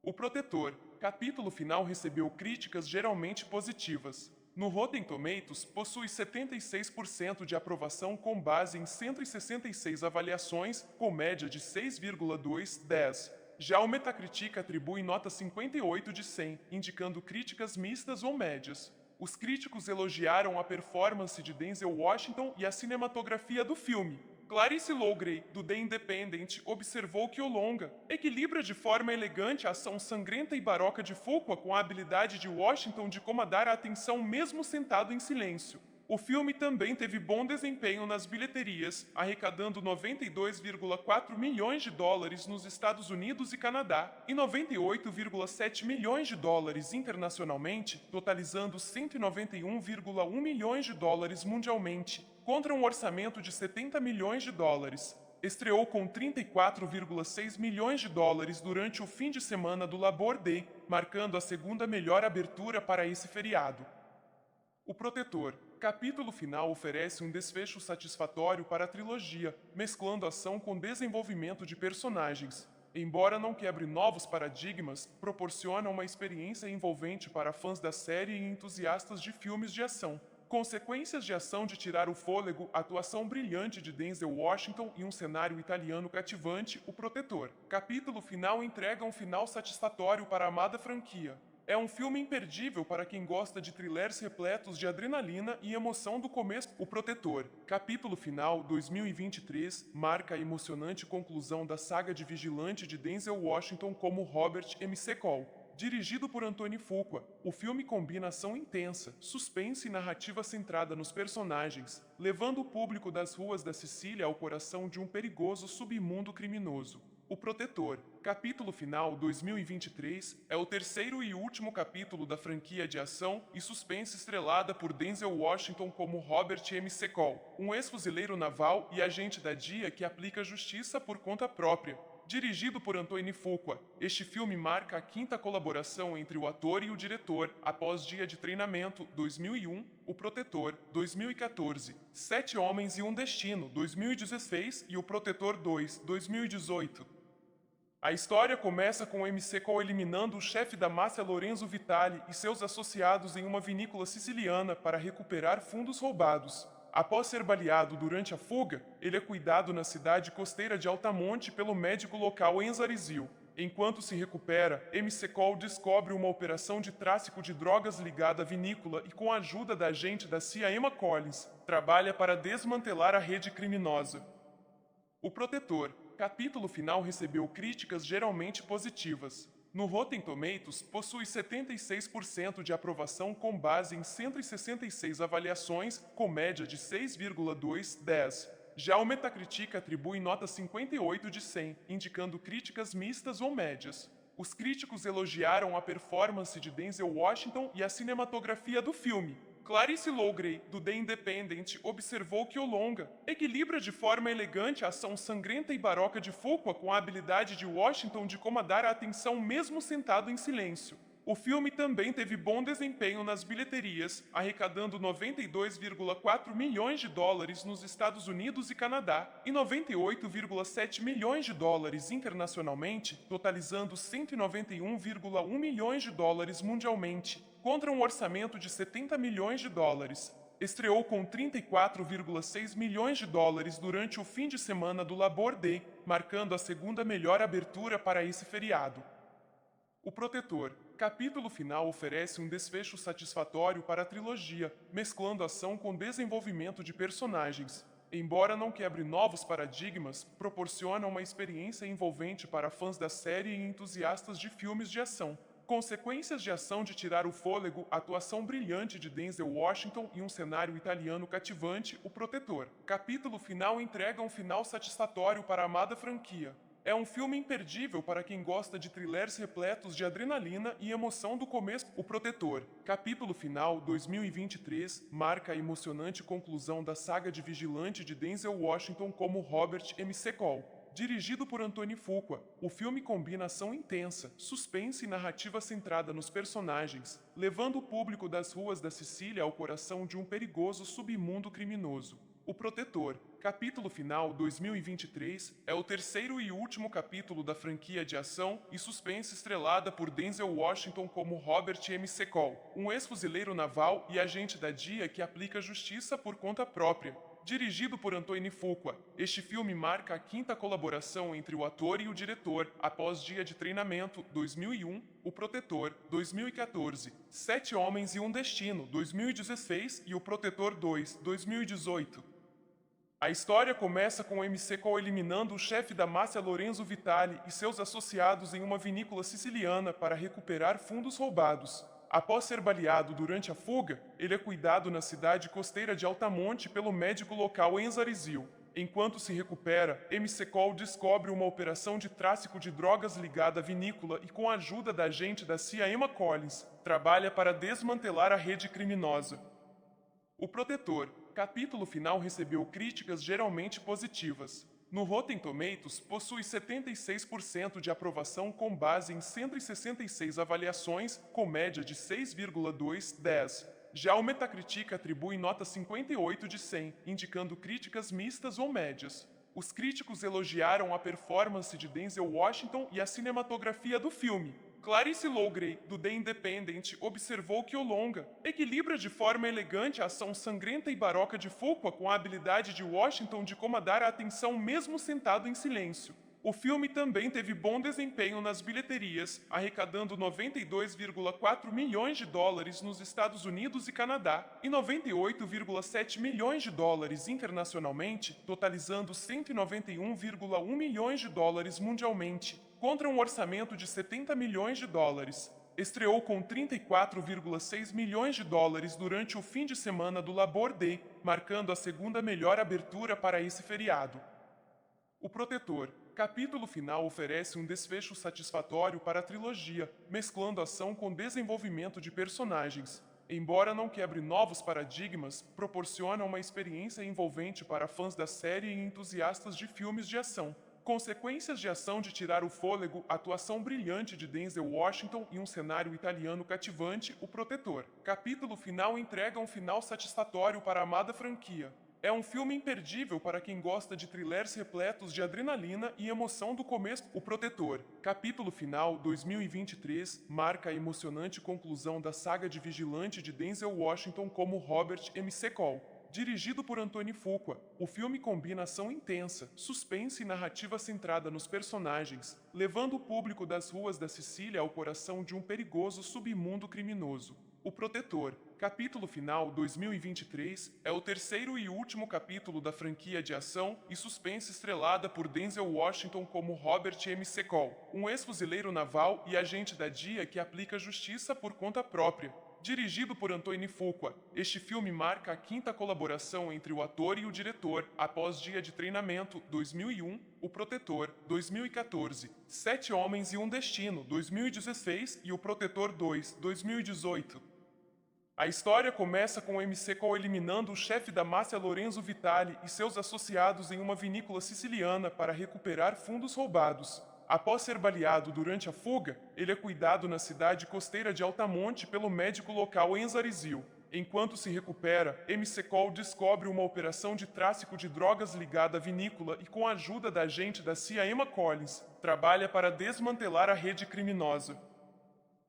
[SPEAKER 1] O Protetor. Capítulo final recebeu críticas geralmente positivas. No Rotten Tomatoes, possui 76% de aprovação com base em 166 avaliações, com média de 6,2/10. Já o Metacritic atribui nota 58 de 100, indicando críticas mistas ou médias. Os críticos elogiaram a performance de Denzel Washington e a cinematografia do filme. Clarice Loughrey, do The Independent, observou que o longa equilibra de forma elegante a ação sangrenta e baroca de Fuqua com a habilidade de Washington de comandar a atenção mesmo sentado em silêncio. O filme também teve bom desempenho nas bilheterias, arrecadando 92,4 milhões de dólares nos Estados Unidos e Canadá e 98,7 milhões de dólares internacionalmente, totalizando 191,1 milhões de dólares mundialmente, contra um orçamento de 70 milhões de dólares. Estreou com 34,6 milhões de dólares durante o fim de semana do Labor Day, marcando a segunda melhor abertura para esse feriado. O Protetor. Capítulo final oferece um desfecho satisfatório para a trilogia, mesclando ação com desenvolvimento de personagens. Embora não quebre novos paradigmas, proporciona uma experiência envolvente para fãs da série e entusiastas de filmes de ação. Consequências de ação de tirar o fôlego, atuação brilhante de Denzel Washington e um cenário italiano cativante, O Protetor. Capítulo final entrega um final satisfatório para a amada franquia. É um filme imperdível para quem gosta de thrillers repletos de adrenalina e emoção do começo. O Protetor. Capítulo final 2023 marca a emocionante conclusão da saga de vigilante de Denzel Washington como Robert McCall. Dirigido por Anthony Fuqua, o filme combina ação intensa, suspense e narrativa centrada nos personagens, levando o público das ruas da Sicília ao coração de um perigoso submundo criminoso. O Protetor. Capítulo final 2023 é o terceiro e último capítulo da franquia de ação e suspense estrelada por Denzel Washington como Robert McCall, um ex-fuzileiro naval e agente da DIA que aplica justiça por conta própria. Dirigido por Anthony Fuqua, este filme marca a quinta colaboração entre o ator e o diretor após Dia de Treinamento 2001, O Protetor 2014, Sete Homens e um Destino 2016 e O Protetor 2 2018. A história começa com McCall eliminando o chefe da máfia Lorenzo Vitali e seus associados em uma vinícola siciliana para recuperar fundos roubados. Após ser baleado durante a fuga, ele é cuidado na cidade costeira de Altamonte pelo médico local Enzo Arizil. Enquanto se recupera, McCall descobre uma operação de tráfico de drogas ligada à vinícola e, com a ajuda da agente da CIA Emma Collins, trabalha para desmantelar a rede criminosa. O Protetor. Capítulo final recebeu críticas geralmente positivas. No Rotten Tomatoes, possui 76% de aprovação com base em 166 avaliações, com média de 6,2/10. Já o Metacritic atribui nota 58 de 100, indicando críticas mistas ou médias. Os críticos elogiaram a performance de Denzel Washington e a cinematografia do filme. Clarice Loughrey, do The Independent, observou que o longa equilibra de forma elegante a ação sangrenta e baroca de Fuqua com a habilidade de Washington de comandar a atenção mesmo sentado em silêncio. O filme também teve bom desempenho nas bilheterias, arrecadando 92,4 milhões de dólares nos Estados Unidos e Canadá e 98,7 milhões de dólares internacionalmente, totalizando 191,1 milhões de dólares mundialmente, contra um orçamento de 70 milhões de dólares. Estreou com 34,6 milhões de dólares durante o fim de semana do Labor Day, marcando a segunda melhor abertura para esse feriado. O Protetor. Capítulo final oferece um desfecho satisfatório para a trilogia, mesclando ação com desenvolvimento de personagens. Embora não quebre novos paradigmas, proporciona uma experiência envolvente para fãs da série e entusiastas de filmes de ação. Consequências de ação de tirar o fôlego, atuação brilhante de Denzel Washington e um cenário italiano cativante, O Protetor. Capítulo final entrega um final satisfatório para a amada franquia. É um filme imperdível para quem gosta de thrillers repletos de adrenalina e emoção do começo. O Protetor. Capítulo final 2023 marca a emocionante conclusão da saga de vigilante de Denzel Washington como Robert McCall. Dirigido por Anthony Fuqua, o filme combina ação intensa, suspense e narrativa centrada nos personagens, levando o público das ruas da Sicília ao coração de um perigoso submundo criminoso. O Protetor. Capítulo final 2023 é o terceiro e último capítulo da franquia de ação e suspense estrelada por Denzel Washington como Robert McCall, um ex-fuzileiro naval e agente da DIA que aplica justiça por conta própria. Dirigido por Anthony Fuqua, este filme marca a quinta colaboração entre o ator e o diretor após Dia de Treinamento 2001, O Protetor 2014, Sete Homens e um Destino 2016 e O Protetor 2 2018. A história começa com McCall eliminando o chefe da máfia Lorenzo Vitali e seus associados em uma vinícola siciliana para recuperar fundos roubados. Após ser baleado durante a fuga, ele é cuidado na cidade costeira de Altamonte pelo médico local Enzarizil. Enquanto se recupera, MC Cole descobre uma operação de tráfico de drogas ligada à vinícola e, com a ajuda da agente da CIA Emma Collins, trabalha para desmantelar a rede criminosa. O Protetor, capítulo final, recebeu críticas geralmente positivas. No Rotten Tomatoes, possui 76% de aprovação com base em 166 avaliações, com média de 6,2/10. Já o Metacritic atribui nota 58 de 100, indicando críticas mistas ou médias. Os críticos elogiaram a performance de Denzel Washington e a cinematografia do filme. Clarice Loughrey, do The Independent, observou que o longa equilibra de forma elegante a ação sangrenta e baroca de Fuqua com a habilidade de Washington de comandar a atenção mesmo sentado em silêncio. O filme também teve bom desempenho nas bilheterias, arrecadando 92,4 milhões de dólares nos Estados Unidos e Canadá e 98,7 milhões de dólares internacionalmente, totalizando 191,1 milhões de dólares mundialmente, contra um orçamento de 70 milhões de dólares. Estreou com 34,6 milhões de dólares durante o fim de semana do Labor Day, marcando a segunda melhor abertura para esse feriado. O Protetor, capítulo final, oferece um desfecho satisfatório para a trilogia, mesclando ação com desenvolvimento de personagens. Embora não quebre novos paradigmas, proporciona uma experiência envolvente para fãs da série e entusiastas de filmes de ação. Consequências de ação de tirar o fôlego, atuação brilhante de Denzel Washington e um cenário italiano cativante, O Protetor. Capítulo final entrega um final satisfatório para a amada franquia. É um filme imperdível para quem gosta de thrillers repletos de adrenalina e emoção do começo. O Protetor, capítulo final 2023, marca a emocionante conclusão da saga de vigilante de Denzel Washington como Robert MC Cole. Dirigido por Anthony Fuqua, o filme combina ação intensa, suspense e narrativa centrada nos personagens, levando o público das ruas da Sicília ao coração de um perigoso submundo criminoso. O Protetor, capítulo final 2023, é o terceiro e último capítulo da franquia de ação e suspense estrelada por Denzel Washington como Robert MC Cole, um ex-fuzileiro naval e agente da DIA que aplica justiça por conta própria. Dirigido por Anthony Fuqua, este filme marca a quinta colaboração entre o ator e o diretor após Dia de Treinamento, 2001, O Protetor, 2014, Sete Homens e um Destino, 2016 e O Protetor 2, 2018. A história começa com o MC Cole eliminando o chefe da máfia Lorenzo Vitali e seus associados em uma vinícola siciliana para recuperar fundos roubados. Após ser baleado durante a fuga, ele é cuidado na cidade costeira de Altamonte pelo médico local Enzarizil. Enquanto se recupera, MC Cole descobre uma operação de tráfico de drogas ligada à vinícola e, com a ajuda da agente da CIA Emma Collins, trabalha para desmantelar a rede criminosa.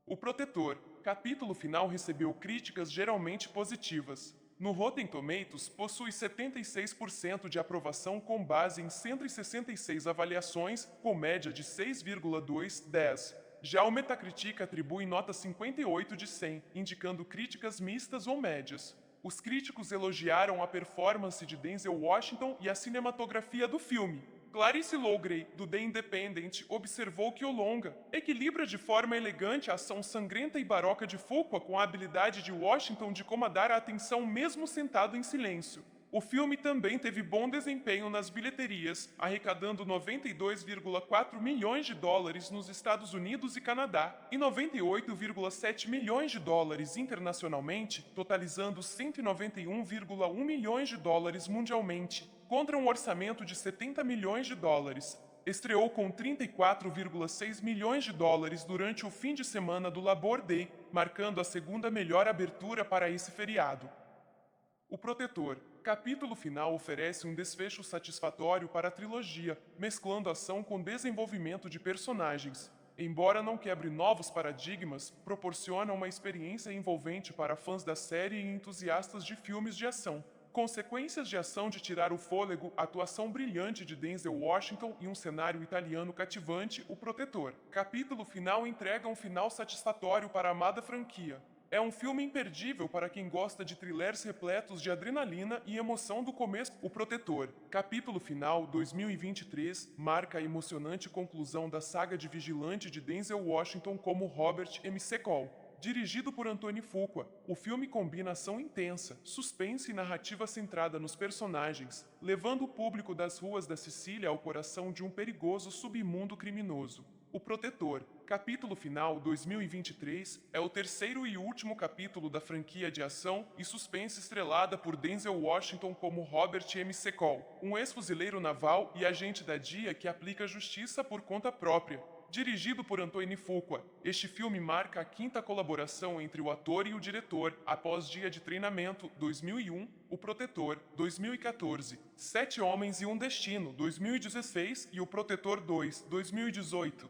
[SPEAKER 1] O Protetor, capítulo final, recebeu críticas geralmente positivas. No Rotten Tomatoes, possui 76% de aprovação com base em 166 avaliações, com média de 6,2/10. Já o Metacritic atribui nota 58 de 100, indicando críticas mistas ou médias. Os críticos elogiaram a performance de Denzel Washington e a cinematografia do filme. Clarice Loughrey, do The Independent, observou que o longa equilibra de forma elegante a ação sangrenta e baroca de Fuqua com a habilidade de Washington de comandar a atenção mesmo sentado em silêncio. O filme também teve bom desempenho nas bilheterias, arrecadando 92,4 milhões de dólares nos Estados Unidos e Canadá e 98,7 milhões de dólares internacionalmente, totalizando 191,1 milhões de dólares mundialmente, contra um orçamento de 70 milhões de dólares. Estreou com 34,6 milhões de dólares durante o fim de semana do Labor Day, marcando a segunda melhor abertura para esse feriado. O Protetor, capítulo final, oferece um desfecho satisfatório para a trilogia, mesclando ação com desenvolvimento de personagens. Embora não quebre novos paradigmas, proporciona uma experiência envolvente para fãs da série e entusiastas de filmes de ação. Consequências de ação de tirar o fôlego, atuação brilhante de Denzel Washington e um cenário italiano cativante, O Protetor. Capítulo final entrega um final satisfatório para a amada franquia. É um filme imperdível para quem gosta de thrillers repletos de adrenalina e emoção do começo. O Protetor, capítulo final 2023, marca a emocionante conclusão da saga de vigilante de Denzel Washington como Robert MC Cole. Dirigido por Antoine Fuqua, o filme combina ação intensa, suspense e narrativa centrada nos personagens, levando o público das ruas da Sicília ao coração de um perigoso submundo criminoso. O Protetor, capítulo final 2023, é o terceiro e último capítulo da franquia de ação e suspense estrelada por Denzel Washington como Robert M. Secoul, um ex-fuzileiro naval e agente da DIA que aplica justiça por conta própria. Dirigido por Antoine Fuqua, este filme marca a quinta colaboração entre o ator e o diretor após Dia de Treinamento 2001, O Protetor 2014, Sete Homens e um Destino 2016 e O Protetor 2 2018.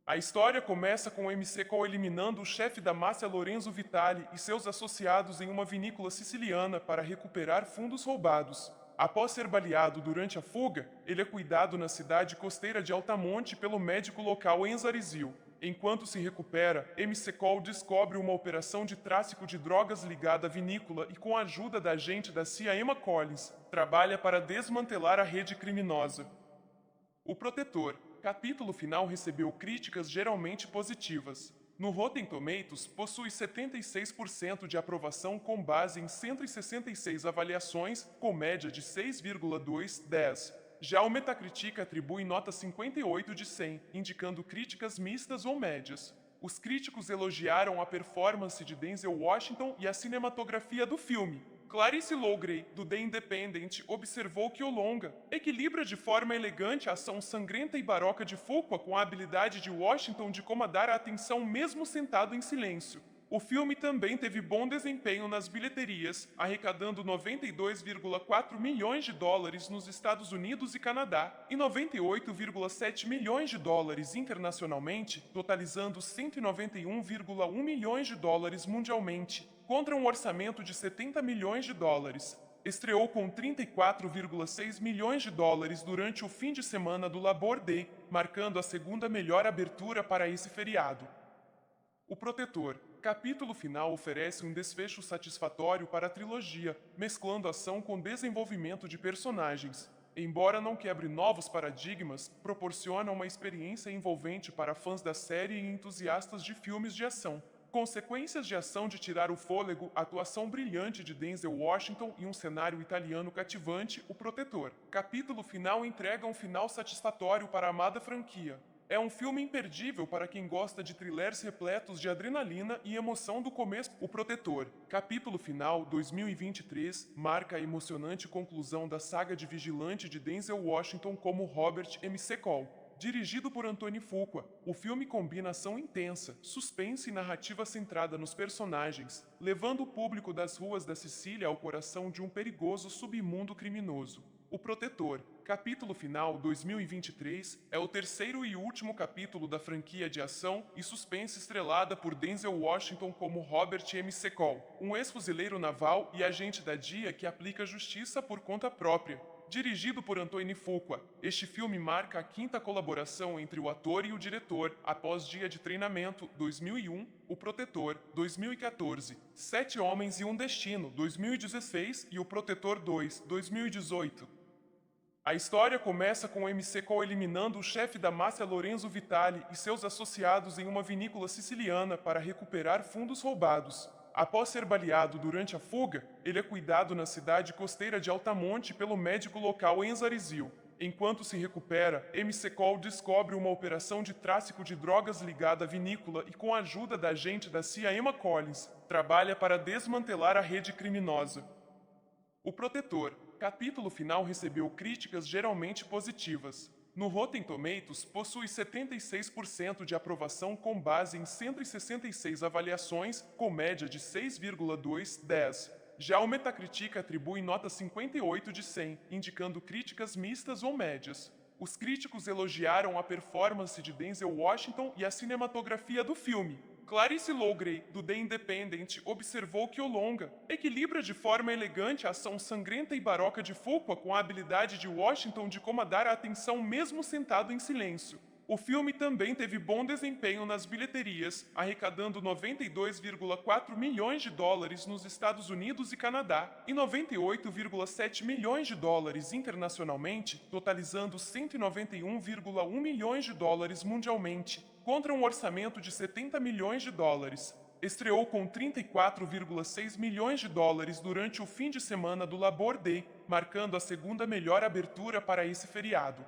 [SPEAKER 1] A história começa com o MC Cole eliminando o chefe da máfia Lorenzo Vitali e seus associados em uma vinícola siciliana para recuperar fundos roubados. Após ser baleado durante a fuga, ele é cuidado na cidade costeira de Altamonte pelo médico local Enzo Arizil. Enquanto se recupera, MC Cole descobre uma operação de tráfico de drogas ligada à vinícola e, com a ajuda da agente da CIA Emma Collins, trabalha para desmantelar a rede criminosa. O Protetor, capítulo final, recebeu críticas geralmente positivas. No Rotten Tomatoes, possui 76% de aprovação com base em 166 avaliações, com média de 6,2/10. Já o Metacritic atribui nota 58 de 100, indicando críticas mistas ou médias. Os críticos elogiaram a performance de Denzel Washington e a cinematografia do filme. Clarice Loughrey, do The Independent, observou que o longa equilibra de forma elegante a ação sangrenta e baroca de Fuqua com a habilidade de Washington de comandar a atenção mesmo sentado em silêncio. O filme também teve bom desempenho nas bilheterias, arrecadando 92,4 milhões de dólares nos Estados Unidos e Canadá e 98,7 milhões de dólares internacionalmente, totalizando 191,1 milhões de dólares mundialmente, contra um orçamento de 70 milhões de dólares. Estreou com 34,6 milhões de dólares durante o fim de semana do Labor Day, marcando a segunda melhor abertura para esse feriado. O Protetor, capítulo final, oferece um desfecho satisfatório para a trilogia, mesclando ação com desenvolvimento de personagens. Embora não quebre novos paradigmas, proporciona uma experiência envolvente para fãs da série e entusiastas de filmes de ação. Consequências de ação de tirar o fôlego, atuação brilhante de Denzel Washington e um cenário italiano cativante, O Protetor. Capítulo final entrega um final satisfatório para a amada franquia. É um filme imperdível para quem gosta de thrillers repletos de adrenalina e emoção do começo. O Protetor, capítulo final 2023, marca a emocionante conclusão da saga de vigilante de Denzel Washington como Robert M. Secoul. Dirigido por Antoine Fuqua, o filme combina ação intensa, suspense e narrativa centrada nos personagens, levando o público das ruas da Sicília ao coração de um perigoso submundo criminoso. O Protetor, capítulo final 2023, é o terceiro e último capítulo da franquia de ação e suspense estrelada por Denzel Washington como Robert M. Secoul, um ex-fuzileiro naval e agente da DIA que aplica justiça por conta própria. Dirigido por Antoine Fuqua, este filme marca a quinta colaboração entre o ator e o diretor após Dia de Treinamento 2001, O Protetor 2014, Sete Homens e um Destino 2016 e O Protetor 2 2018. A história começa com o MC Cole eliminando o chefe da máfia Lorenzo Vitali e seus associados em uma vinícola siciliana para recuperar fundos roubados. Após ser baleado durante a fuga, ele é cuidado na cidade costeira de Altamonte pelo médico local Enzo Arizil. Enquanto se recupera, MC Cole descobre uma operação de tráfico de drogas ligada à vinícola e, com a ajuda da agente da CIA Emma Collins, trabalha para desmantelar a rede criminosa. O Protetor, capítulo final, recebeu críticas geralmente positivas. No Rotten Tomatoes, possui 76% de aprovação com base em 166 avaliações, com média de 6,2/10. Já o Metacritic atribui nota 58 de 100, indicando críticas mistas ou médias. Os críticos elogiaram a performance de Denzel Washington e a cinematografia do filme. Clarice Loughrey, do The Independent, observou que o longa equilibra de forma elegante a ação sangrenta e baroca de Fuqua com a habilidade de Washington de comandar a atenção mesmo sentado em silêncio. O filme também teve bom desempenho nas bilheterias, arrecadando 92,4 milhões de dólares nos Estados Unidos e Canadá e 98,7 milhões de dólares internacionalmente, totalizando 191,1 milhões de dólares mundialmente, contra um orçamento de 70 milhões de dólares. Estreou com 34,6 milhões de dólares durante o fim de semana do Labor Day, marcando a segunda melhor abertura para esse feriado.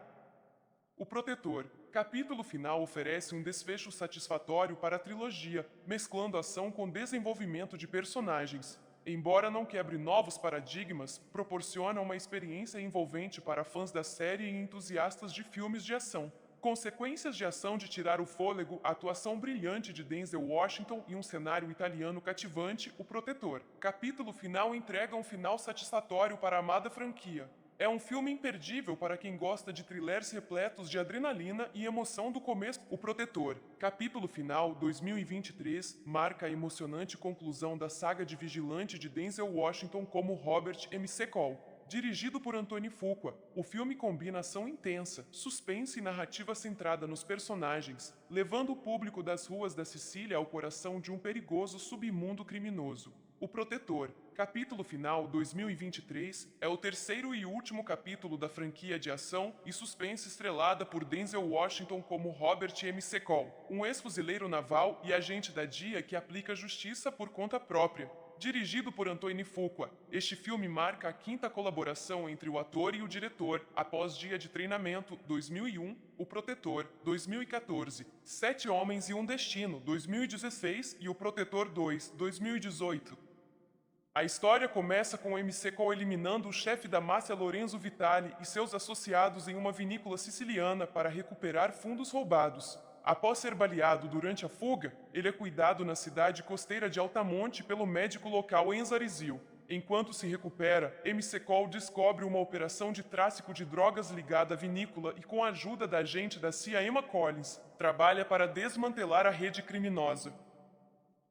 [SPEAKER 1] O Protetor. Capítulo final oferece um desfecho satisfatório para a trilogia, mesclando ação com desenvolvimento de personagens. Embora não quebre novos paradigmas, proporciona uma experiência envolvente para fãs da série e entusiastas de filmes de ação. Consequências de ação de tirar o fôlego, a atuação brilhante de Denzel Washington e um cenário italiano cativante, O Protetor. Capítulo final entrega um final satisfatório para a amada franquia. É um filme imperdível para quem gosta de thrillers repletos de adrenalina e emoção do começo. O Protetor. Capítulo final 2023 marca a emocionante conclusão da saga de vigilante de Denzel Washington como Robert McCall. Dirigido por Anthony Fuqua, o filme combina ação intensa, suspense e narrativa centrada nos personagens, levando o público das ruas da Sicília ao coração de um perigoso submundo criminoso. O Protetor. Capítulo final 2023 é o terceiro e último capítulo da franquia de ação e suspense estrelada por Denzel Washington como Robert McCall, um ex-fuzileiro naval e agente da DIA que aplica justiça por conta própria. Dirigido por Anthony Fuqua, este filme marca a quinta colaboração entre o ator e o diretor, após Dia de Treinamento, 2001, O Protetor, 2014, Sete Homens e um Destino, 2016 e O Protetor 2, 2018. A história começa com o McCall eliminando o chefe da máfia Lorenzo Vitali e seus associados em uma vinícola siciliana para recuperar fundos roubados. Após ser baleado durante a fuga, ele é cuidado na cidade costeira de Altamonte pelo médico local Enzarizio. Enquanto se recupera, McCall descobre uma operação de tráfico de drogas ligada à vinícola e, com a ajuda da agente da CIA Emma Collins, trabalha para desmantelar a rede criminosa.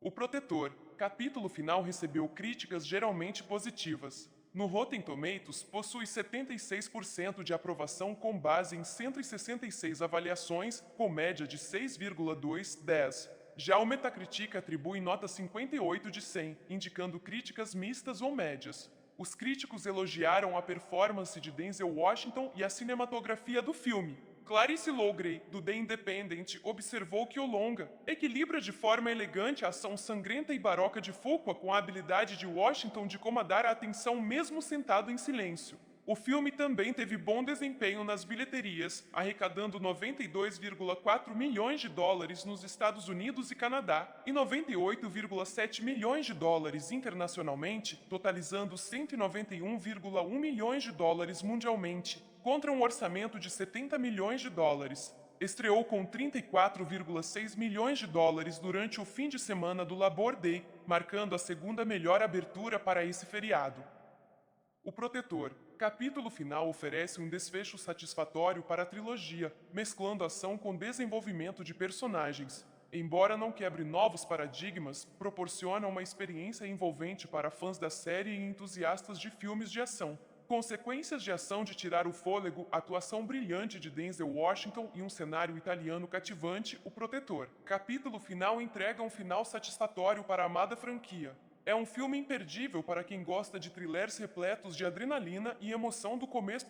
[SPEAKER 1] O Protetor. Capítulo final recebeu críticas geralmente positivas. No Rotten Tomatoes, possui 76% de aprovação com base em 166 avaliações, com média de 6,2/10. Já o Metacritic atribui nota 58 de 100, indicando críticas mistas ou médias. Os críticos elogiaram a performance de Denzel Washington e a cinematografia do filme. Clarice Loughrey, do The Independent, observou que o longa equilibra de forma elegante a ação sangrenta e baroca de Fuqua com a habilidade de Washington de comandar a atenção mesmo sentado em silêncio. O filme também teve bom desempenho nas bilheterias, arrecadando 92,4 milhões de dólares nos Estados Unidos e Canadá e 98,7 milhões de dólares internacionalmente, totalizando 191,1 milhões de dólares mundialmente, contra um orçamento de 70 milhões de dólares. Estreou com 34,6 milhões de dólares durante o fim de semana do Labor Day, marcando a segunda melhor abertura para esse feriado. O Protetor. Capítulo final oferece um desfecho satisfatório para a trilogia, mesclando ação com desenvolvimento de personagens. Embora não quebre novos paradigmas, proporciona uma experiência envolvente para fãs da série e entusiastas de filmes de ação. Consequências de ação de tirar o fôlego, atuação brilhante de Denzel Washington e um cenário italiano cativante, O Protetor. Capítulo final entrega um final satisfatório para a amada franquia. É um filme imperdível para quem gosta de thrillers repletos de adrenalina e emoção do começo.